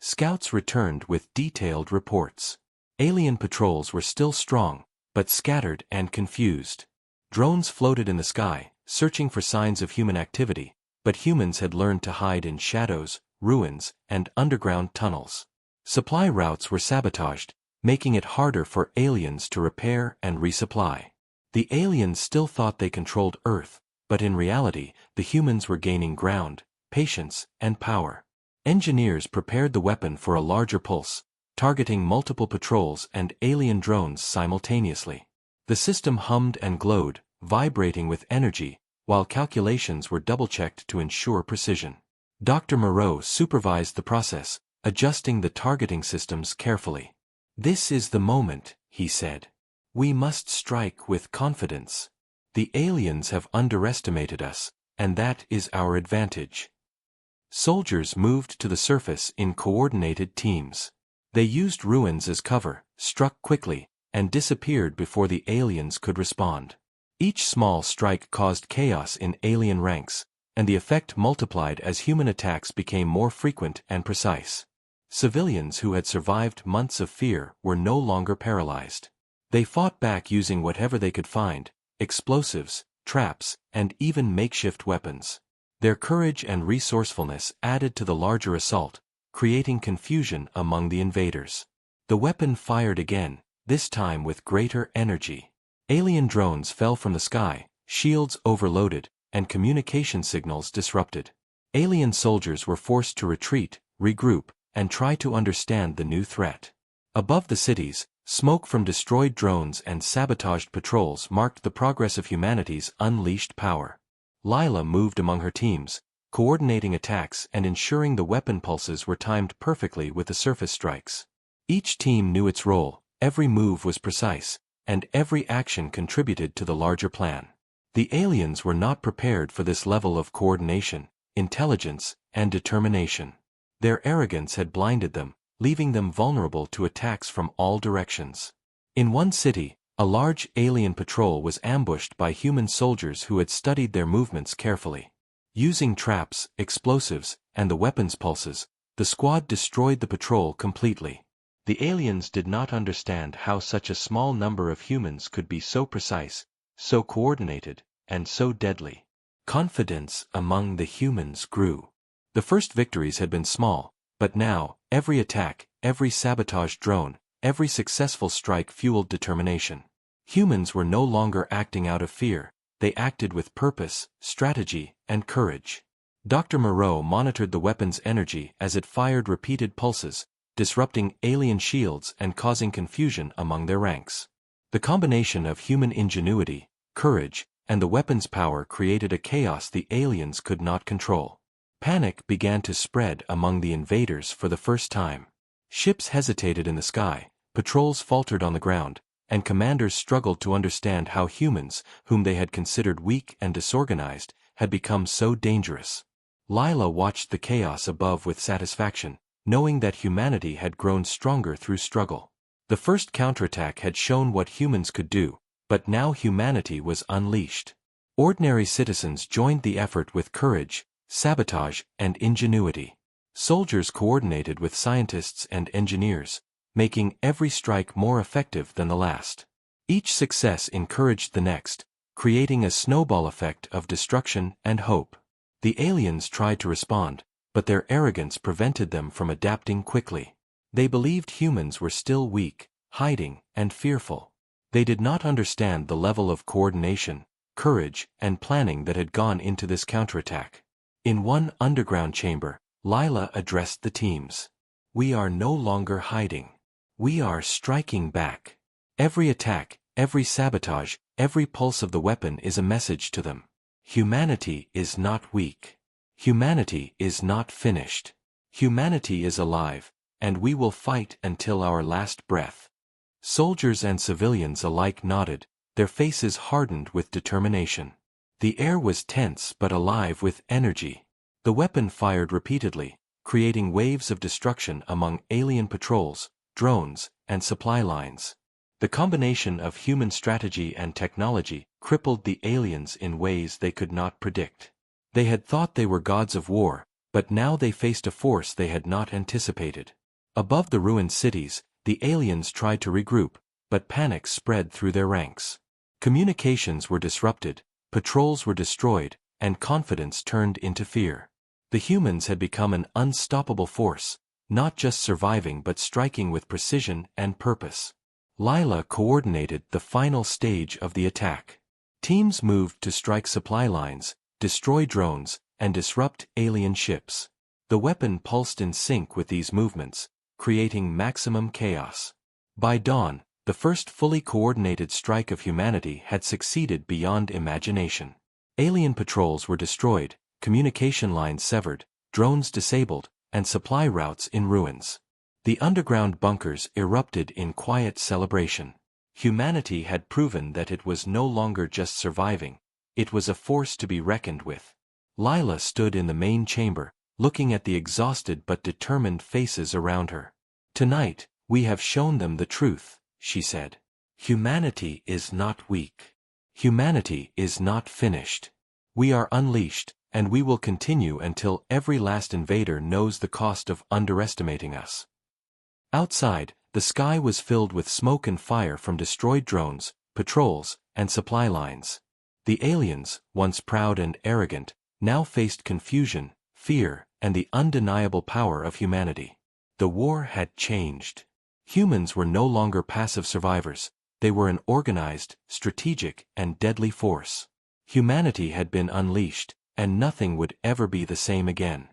Scouts returned with detailed reports. Alien patrols were still strong, but scattered and confused. Drones floated in the sky, searching for signs of human activity, but humans had learned to hide in shadows, ruins, and underground tunnels. Supply routes were sabotaged, making it harder for aliens to repair and resupply. The aliens still thought they controlled Earth, but in reality, the humans were gaining ground, patience, and power. Engineers prepared the weapon for a larger pulse, targeting multiple patrols and alien drones simultaneously. The system hummed and glowed, vibrating with energy, while calculations were double-checked to ensure precision. Dr. Moreau supervised the process, adjusting the targeting systems carefully. "This is the moment," he said. "We must strike with confidence. The aliens have underestimated us, and that is our advantage." Soldiers moved to the surface in coordinated teams. They used ruins as cover, struck quickly, and disappeared before the aliens could respond. Each small strike caused chaos in alien ranks, and the effect multiplied as human attacks became more frequent and precise. Civilians who had survived months of fear were no longer paralyzed. They fought back using whatever they could find: explosives, traps, and even makeshift weapons. Their courage and resourcefulness added to the larger assault, creating confusion among the invaders. The weapon fired again, this time with greater energy. Alien drones fell from the sky, shields overloaded, and communication signals disrupted. Alien soldiers were forced to retreat, regroup, and try to understand the new threat. Above the cities, smoke from destroyed drones and sabotaged patrols marked the progress of humanity's unleashed power. Lila moved among her teams, coordinating attacks and ensuring the weapon pulses were timed perfectly with the surface strikes. Each team knew its role, every move was precise, and every action contributed to the larger plan. The aliens were not prepared for this level of coordination, intelligence, and determination. Their arrogance had blinded them, leaving them vulnerable to attacks from all directions. In one city, a large alien patrol was ambushed by human soldiers who had studied their movements carefully. Using traps, explosives, and the weapons pulses, the squad destroyed the patrol completely. The aliens did not understand how such a small number of humans could be so precise, so coordinated, and so deadly. Confidence among the humans grew. The first victories had been small, but now, every attack, every sabotage drone, every successful strike fueled determination. Humans were no longer acting out of fear, they acted with purpose, strategy, and courage. Dr. Moreau monitored the weapon's energy as it fired repeated pulses, disrupting alien shields and causing confusion among their ranks. The combination of human ingenuity, courage, and the weapon's power created a chaos the aliens could not control. Panic began to spread among the invaders for the first time. Ships hesitated in the sky, patrols faltered on the ground, and commanders struggled to understand how humans, whom they had considered weak and disorganized, had become so dangerous. Lila watched the chaos above with satisfaction, knowing that humanity had grown stronger through struggle. The first counterattack had shown what humans could do, but now humanity was unleashed. Ordinary citizens joined the effort with courage, sabotage, and ingenuity. Soldiers coordinated with scientists and engineers, making every strike more effective than the last. Each success encouraged the next, creating a snowball effect of destruction and hope. The aliens tried to respond, but their arrogance prevented them from adapting quickly. They believed humans were still weak, hiding, and fearful. They did not understand the level of coordination, courage, and planning that had gone into this counterattack. In one underground chamber, Lila addressed the teams. "We are no longer hiding. We are striking back. Every attack, every sabotage, every pulse of the weapon is a message to them. Humanity is not weak. Humanity is not finished. Humanity is alive, and we will fight until our last breath." Soldiers and civilians alike nodded, their faces hardened with determination. The air was tense but alive with energy. The weapon fired repeatedly, creating waves of destruction among alien patrols, drones, and supply lines. The combination of human strategy and technology crippled the aliens in ways they could not predict. They had thought they were gods of war, but now they faced a force they had not anticipated. Above the ruined cities, the aliens tried to regroup, but panic spread through their ranks. Communications were disrupted, patrols were destroyed, and confidence turned into fear. The humans had become an unstoppable force, not just surviving but striking with precision and purpose. Lila coordinated the final stage of the attack. Teams moved to strike supply lines, destroy drones, and disrupt alien ships. The weapon pulsed in sync with these movements, creating maximum chaos. By dawn, the first fully coordinated strike of humanity had succeeded beyond imagination. Alien patrols were destroyed, communication lines severed, drones disabled, and supply routes in ruins. The underground bunkers erupted in quiet celebration. Humanity had proven that it was no longer just surviving, it was a force to be reckoned with. Lila stood in the main chamber, looking at the exhausted but determined faces around her. "Tonight, we have shown them the truth," she said. "Humanity is not weak. Humanity is not finished. We are unleashed, and we will continue until every last invader knows the cost of underestimating us." Outside, the sky was filled with smoke and fire from destroyed drones, patrols, and supply lines. The aliens, once proud and arrogant, now faced confusion, fear, and the undeniable power of humanity. The war had changed. Humans were no longer passive survivors, they were an organized, strategic, and deadly force. Humanity had been unleashed, and nothing would ever be the same again.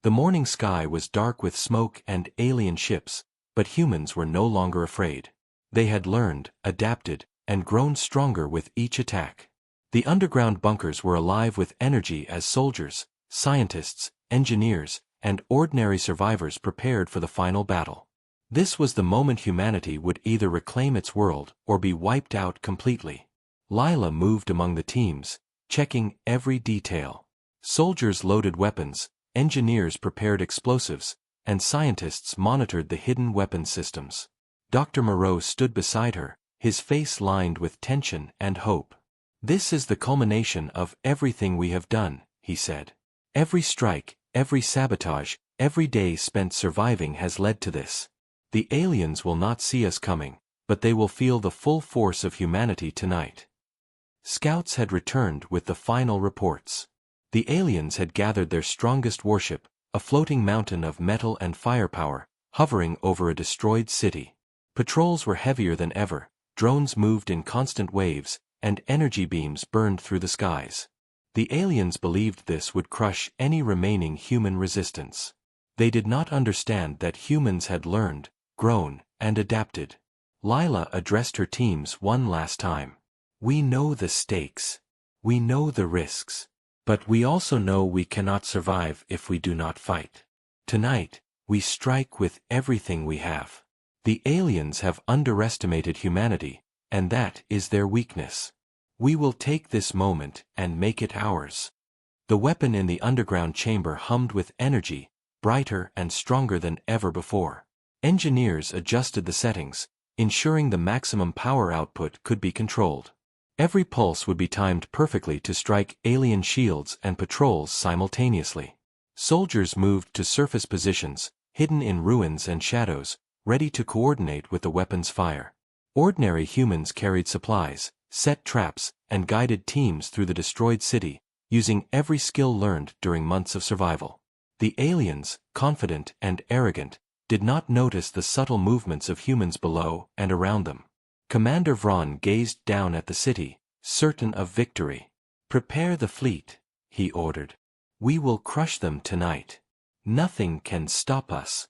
The morning sky was dark with smoke and alien ships, but humans were no longer afraid. They had learned, adapted, and grown stronger with each attack. The underground bunkers were alive with energy as soldiers, scientists, engineers, and ordinary survivors prepared for the final battle. This was the moment humanity would either reclaim its world or be wiped out completely. Lila moved among the teams, checking every detail. Soldiers loaded weapons, engineers prepared explosives, and scientists monitored the hidden weapons systems. Dr. Moreau stood beside her, his face lined with tension and hope. "This is the culmination of everything we have done," he said. "Every strike, every sabotage, every day spent surviving has led to this. The aliens will not see us coming, but they will feel the full force of humanity tonight." Scouts had returned with the final reports. The aliens had gathered their strongest warship, a floating mountain of metal and firepower, hovering over a destroyed city. Patrols were heavier than ever, drones moved in constant waves, and energy beams burned through the skies. The aliens believed this would crush any remaining human resistance. They did not understand that humans had learned, grown, and adapted. Lila addressed her teams one last time. "We know the stakes. We know the risks. But we also know we cannot survive if we do not fight. Tonight, we strike with everything we have. The aliens have underestimated humanity, and that is their weakness. We will take this moment and make it ours." The weapon in the underground chamber hummed with energy, brighter and stronger than ever before. Engineers adjusted the settings, ensuring the maximum power output could be controlled. Every pulse would be timed perfectly to strike alien shields and patrols simultaneously. Soldiers moved to surface positions, hidden in ruins and shadows, ready to coordinate with the weapon's fire. Ordinary humans carried supplies, set traps, and guided teams through the destroyed city, using every skill learned during months of survival. The aliens, confident and arrogant, did not notice the subtle movements of humans below and around them. Commander Vron gazed down at the city, certain of victory. "Prepare the fleet," he ordered. "We will crush them tonight. Nothing can stop us."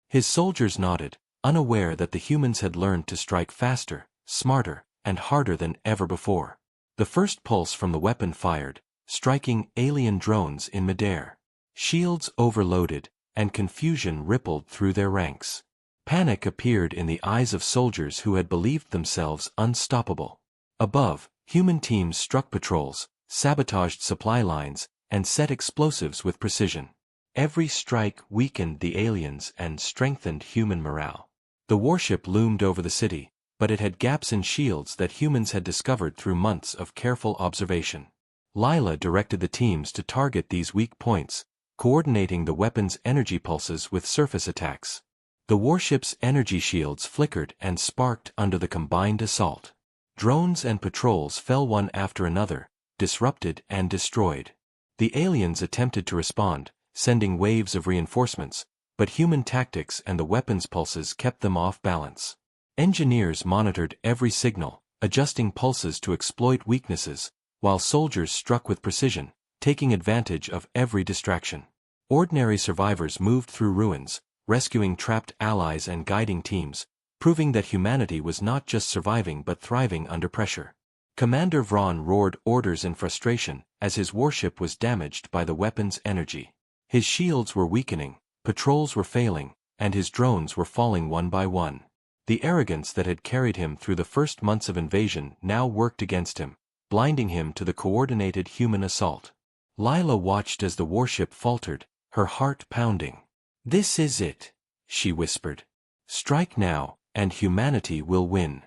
His soldiers nodded, unaware that the humans had learned to strike faster, smarter, and harder than ever before. The first pulse from the weapon fired, striking alien drones in midair. Shields overloaded, and confusion rippled through their ranks. Panic appeared in the eyes of soldiers who had believed themselves unstoppable. Above, human teams struck patrols, sabotaged supply lines, and set explosives with precision. Every strike weakened the aliens and strengthened human morale. The warship loomed over the city, but it had gaps in shields that humans had discovered through months of careful observation. Lila directed the teams to target these weak points, coordinating the weapon's energy pulses with surface attacks. The warship's energy shields flickered and sparked under the combined assault. Drones and patrols fell one after another, disrupted and destroyed. The aliens attempted to respond, sending waves of reinforcements, but human tactics and the weapon's pulses kept them off balance. Engineers monitored every signal, adjusting pulses to exploit weaknesses, while soldiers struck with precision, taking advantage of every distraction. Ordinary survivors moved through ruins, rescuing trapped allies and guiding teams, proving that humanity was not just surviving but thriving under pressure. Commander Vron roared orders in frustration as his warship was damaged by the weapon's energy. His shields were weakening, patrols were failing, and his drones were falling one by one. The arrogance that had carried him through the first months of invasion now worked against him, blinding him to the coordinated human assault. Lila watched as the warship faltered, her heart pounding. "This is it," she whispered. "Strike now, and humanity will win."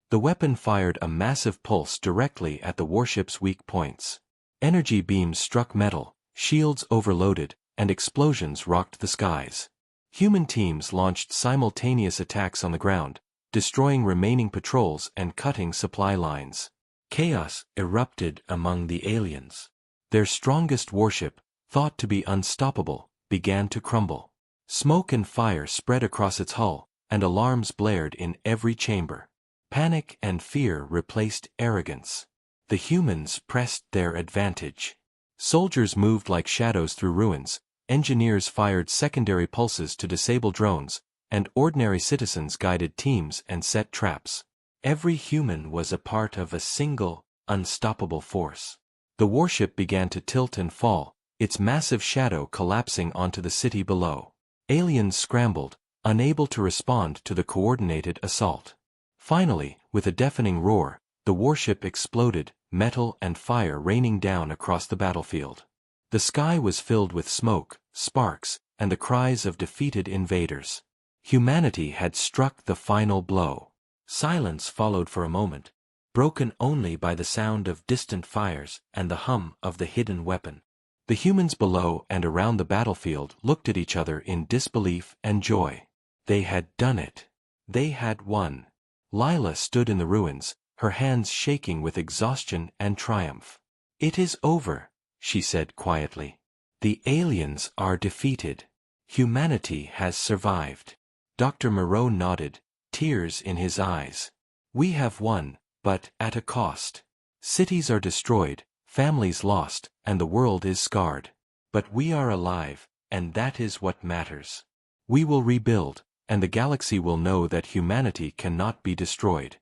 The weapon fired a massive pulse directly at the warship's weak points. Energy beams struck metal, shields overloaded, and explosions rocked the skies. Human teams launched simultaneous attacks on the ground, destroying remaining patrols and cutting supply lines. Chaos erupted among the aliens. Their strongest warship, thought to be unstoppable, began to crumble. Smoke and fire spread across its hull, and alarms blared in every chamber. Panic and fear replaced arrogance. The humans pressed their advantage. Soldiers moved like shadows through ruins, engineers fired secondary pulses to disable drones, and ordinary citizens guided teams and set traps. Every human was a part of a single, unstoppable force. The warship began to tilt and fall, its massive shadow collapsing onto the city below. Aliens scrambled, unable to respond to the coordinated assault. Finally, with a deafening roar, the warship exploded, metal and fire raining down across the battlefield. The sky was filled with smoke, sparks, and the cries of defeated invaders. Humanity had struck the final blow. Silence followed for a moment, broken only by the sound of distant fires and the hum of the hidden weapon. The humans below and around the battlefield looked at each other in disbelief and joy. They had done it. They had won. Lila stood in the ruins, her hands shaking with exhaustion and triumph. "It is over," she said quietly. "The aliens are defeated. Humanity has survived." Dr. Moreau nodded, tears in his eyes. "We have won, but at a cost. Cities are destroyed, families lost, and the world is scarred. But we are alive, and that is what matters. We will rebuild, and the galaxy will know that humanity cannot be destroyed."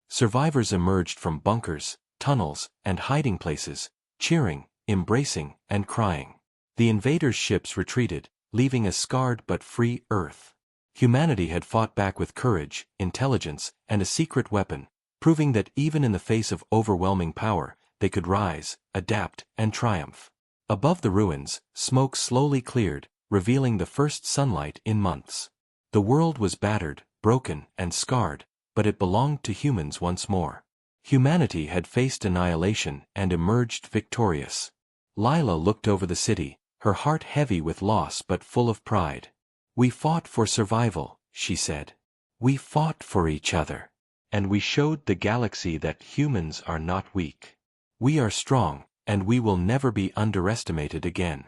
Survivors emerged from bunkers, tunnels, and hiding places, cheering, embracing, and crying. The invaders' ships retreated, leaving a scarred but free Earth. Humanity had fought back with courage, intelligence, and a secret weapon, proving that even in the face of overwhelming power, they could rise, adapt, and triumph. Above the ruins, smoke slowly cleared, revealing the first sunlight in months. The world was battered, broken, and scarred, but it belonged to humans once more. Humanity had faced annihilation and emerged victorious. Lila looked over the city, her heart heavy with loss but full of pride. "We fought for survival," she said. "We fought for each other. And we showed the galaxy that humans are not weak. We are strong, and we will never be underestimated again."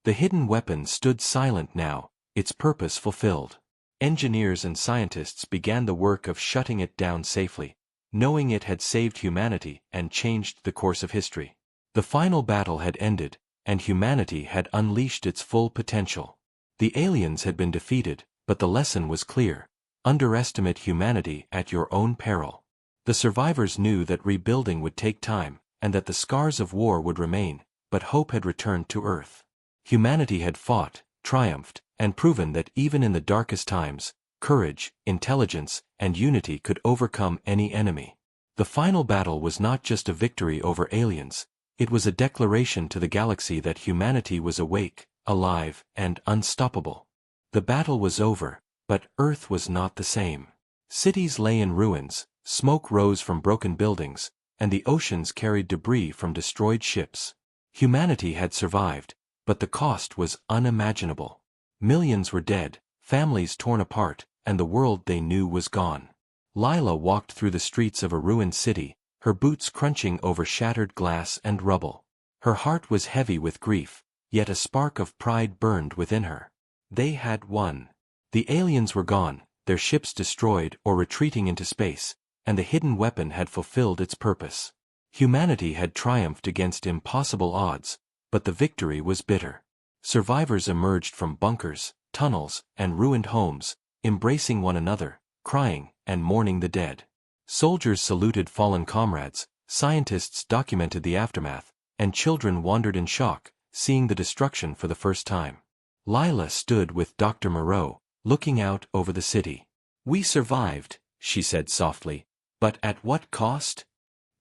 The hidden weapon stood silent now, its purpose fulfilled. Engineers and scientists began the work of shutting it down safely, knowing it had saved humanity and changed the course of history. The final battle had ended, and humanity had unleashed its full potential. The aliens had been defeated, but the lesson was clear: underestimate humanity at your own peril. The survivors knew that rebuilding would take time, and that the scars of war would remain, but hope had returned to Earth. Humanity had fought, triumphed, and proven that even in the darkest times, courage, intelligence, and unity could overcome any enemy. The final battle was not just a victory over aliens, it was a declaration to the galaxy that humanity was awake, alive, and unstoppable. The battle was over, but Earth was not the same. Cities lay in ruins, smoke rose from broken buildings, and the oceans carried debris from destroyed ships. Humanity had survived, but the cost was unimaginable. Millions were dead, families torn apart, and the world they knew was gone. Lila walked through the streets of a ruined city, her boots crunching over shattered glass and rubble. Her heart was heavy with grief, yet a spark of pride burned within her. They had won. The aliens were gone, their ships destroyed or retreating into space, and the hidden weapon had fulfilled its purpose. Humanity had triumphed against impossible odds, but the victory was bitter. Survivors emerged from bunkers, tunnels, and ruined homes, embracing one another, crying, and mourning the dead. Soldiers saluted fallen comrades, scientists documented the aftermath, and children wandered in shock, seeing the destruction for the first time. Lila stood with Dr. Moreau, looking out over the city. "We survived," she said softly, "but at what cost?"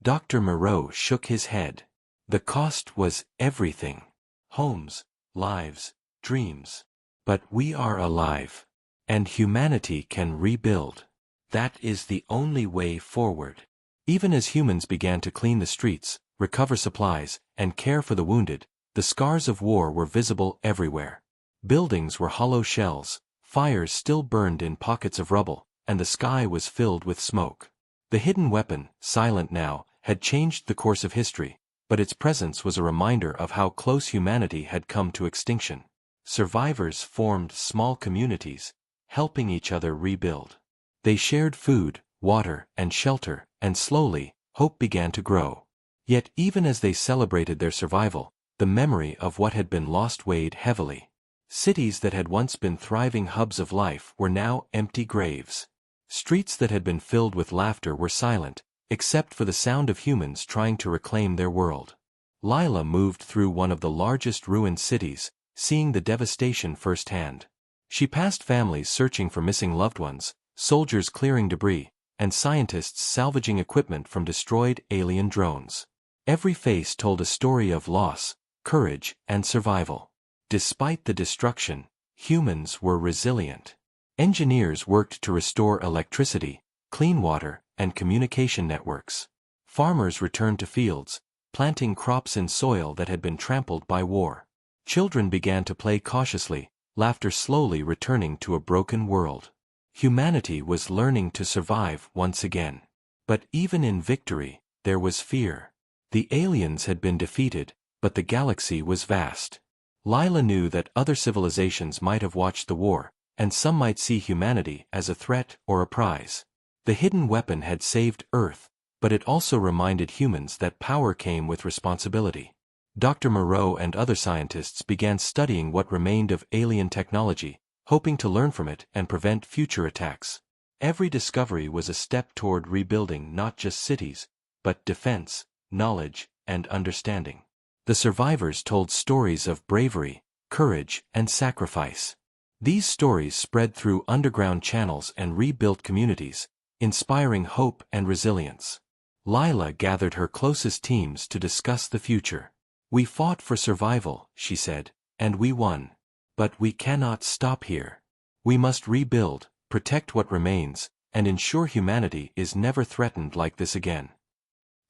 Dr. Moreau shook his head. "The cost was everything. Homes, lives, dreams. But we are alive. And humanity can rebuild. That is the only way forward." Even as humans began to clean the streets, recover supplies, and care for the wounded, the scars of war were visible everywhere. Buildings were hollow shells, fires still burned in pockets of rubble, and the sky was filled with smoke. The hidden weapon, silent now, had changed the course of history, but its presence was a reminder of how close humanity had come to extinction. Survivors formed small communities, helping each other rebuild. They shared food, water, and shelter, and slowly, hope began to grow. Yet even as they celebrated their survival, the memory of what had been lost weighed heavily. Cities that had once been thriving hubs of life were now empty graves. Streets that had been filled with laughter were silent, except for the sound of humans trying to reclaim their world. Lila moved through one of the largest ruined cities, seeing the devastation firsthand. She passed families searching for missing loved ones, soldiers clearing debris, and scientists salvaging equipment from destroyed alien drones. Every face told a story of loss, courage, and survival. Despite the destruction, humans were resilient. Engineers worked to restore electricity, clean water, and communication networks. Farmers returned to fields, planting crops in soil that had been trampled by war. Children began to play cautiously, laughter slowly returning to a broken world. Humanity was learning to survive once again. But even in victory, there was fear. The aliens had been defeated, but the galaxy was vast. Lila knew that other civilizations might have watched the war, and some might see humanity as a threat or a prize. The hidden weapon had saved Earth, but it also reminded humans that power came with responsibility. Dr. Moreau and other scientists began studying what remained of alien technology, hoping to learn from it and prevent future attacks. Every discovery was a step toward rebuilding not just cities, but defense, knowledge, and understanding. The survivors told stories of bravery, courage, and sacrifice. These stories spread through underground channels and rebuilt communities, inspiring hope and resilience. Lila gathered her closest teams to discuss the future. "We fought for survival," she said, "and we won. But we cannot stop here. We must rebuild, protect what remains, and ensure humanity is never threatened like this again."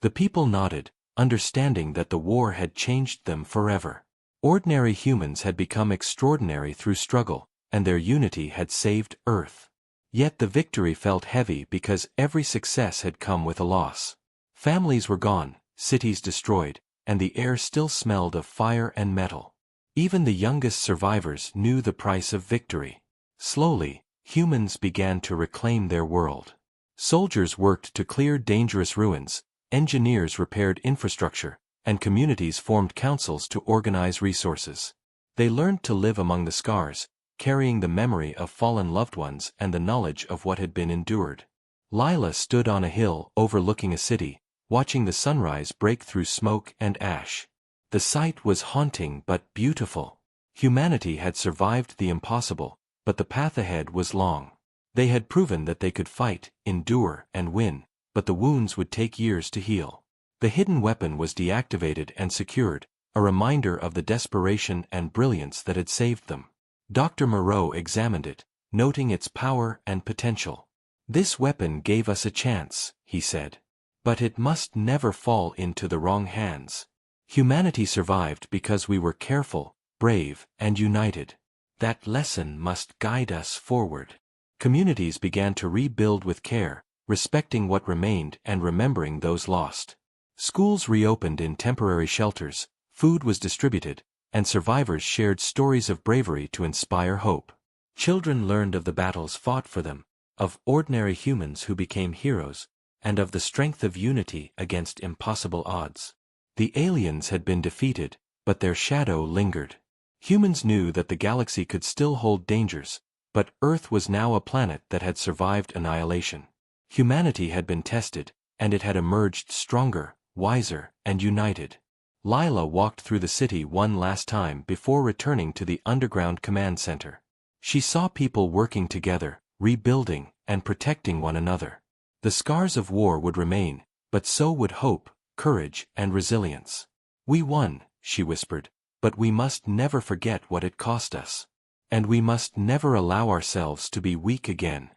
The people nodded, understanding that the war had changed them forever. Ordinary humans had become extraordinary through struggle, and their unity had saved Earth. Yet the victory felt heavy because every success had come with a loss. Families were gone, cities destroyed, and the air still smelled of fire and metal. Even the youngest survivors knew the price of victory. Slowly, humans began to reclaim their world. Soldiers worked to clear dangerous ruins, engineers repaired infrastructure, and communities formed councils to organize resources. They learned to live among the scars, carrying the memory of fallen loved ones and the knowledge of what had been endured. Lila stood on a hill overlooking a city, watching the sunrise break through smoke and ash. The sight was haunting but beautiful. Humanity had survived the impossible, but the path ahead was long. They had proven that they could fight, endure, and win, but the wounds would take years to heal. The hidden weapon was deactivated and secured, a reminder of the desperation and brilliance that had saved them. Dr. Moreau examined it, noting its power and potential. "This weapon gave us a chance," he said. "But it must never fall into the wrong hands. Humanity survived because we were careful, brave, and united. That lesson must guide us forward." Communities began to rebuild with care, respecting what remained and remembering those lost. Schools reopened in temporary shelters, food was distributed, and survivors shared stories of bravery to inspire hope. Children learned of the battles fought for them, of ordinary humans who became heroes, and of the strength of unity against impossible odds. The aliens had been defeated, but their shadow lingered. Humans knew that the galaxy could still hold dangers, but Earth was now a planet that had survived annihilation. Humanity had been tested, and it had emerged stronger, wiser, and united. Lila walked through the city one last time before returning to the underground command center. She saw people working together, rebuilding, and protecting one another. The scars of war would remain, but so would hope, courage, and resilience. "We won," she whispered, "but we must never forget what it cost us. And we must never allow ourselves to be weak again."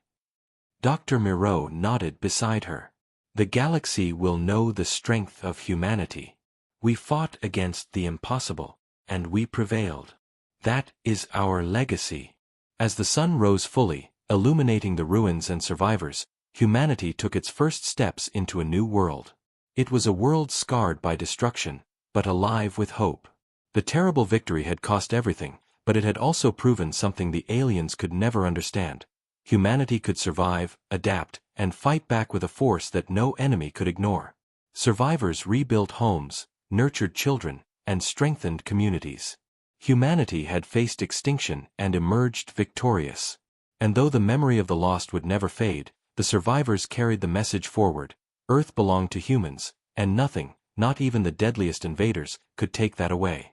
Dr. Moreau nodded beside her. "The galaxy will know the strength of humanity. We fought against the impossible, and we prevailed. That is our legacy." As the sun rose fully, illuminating the ruins and survivors, humanity took its first steps into a new world. It was a world scarred by destruction, but alive with hope. The terrible victory had cost everything, but it had also proven something the aliens could never understand. Humanity could survive, adapt, and fight back with a force that no enemy could ignore. Survivors rebuilt homes, nurtured children, and strengthened communities. Humanity had faced extinction and emerged victorious. And though the memory of the lost would never fade, the survivors carried the message forward: Earth belonged to humans, and nothing, not even the deadliest invaders, could take that away.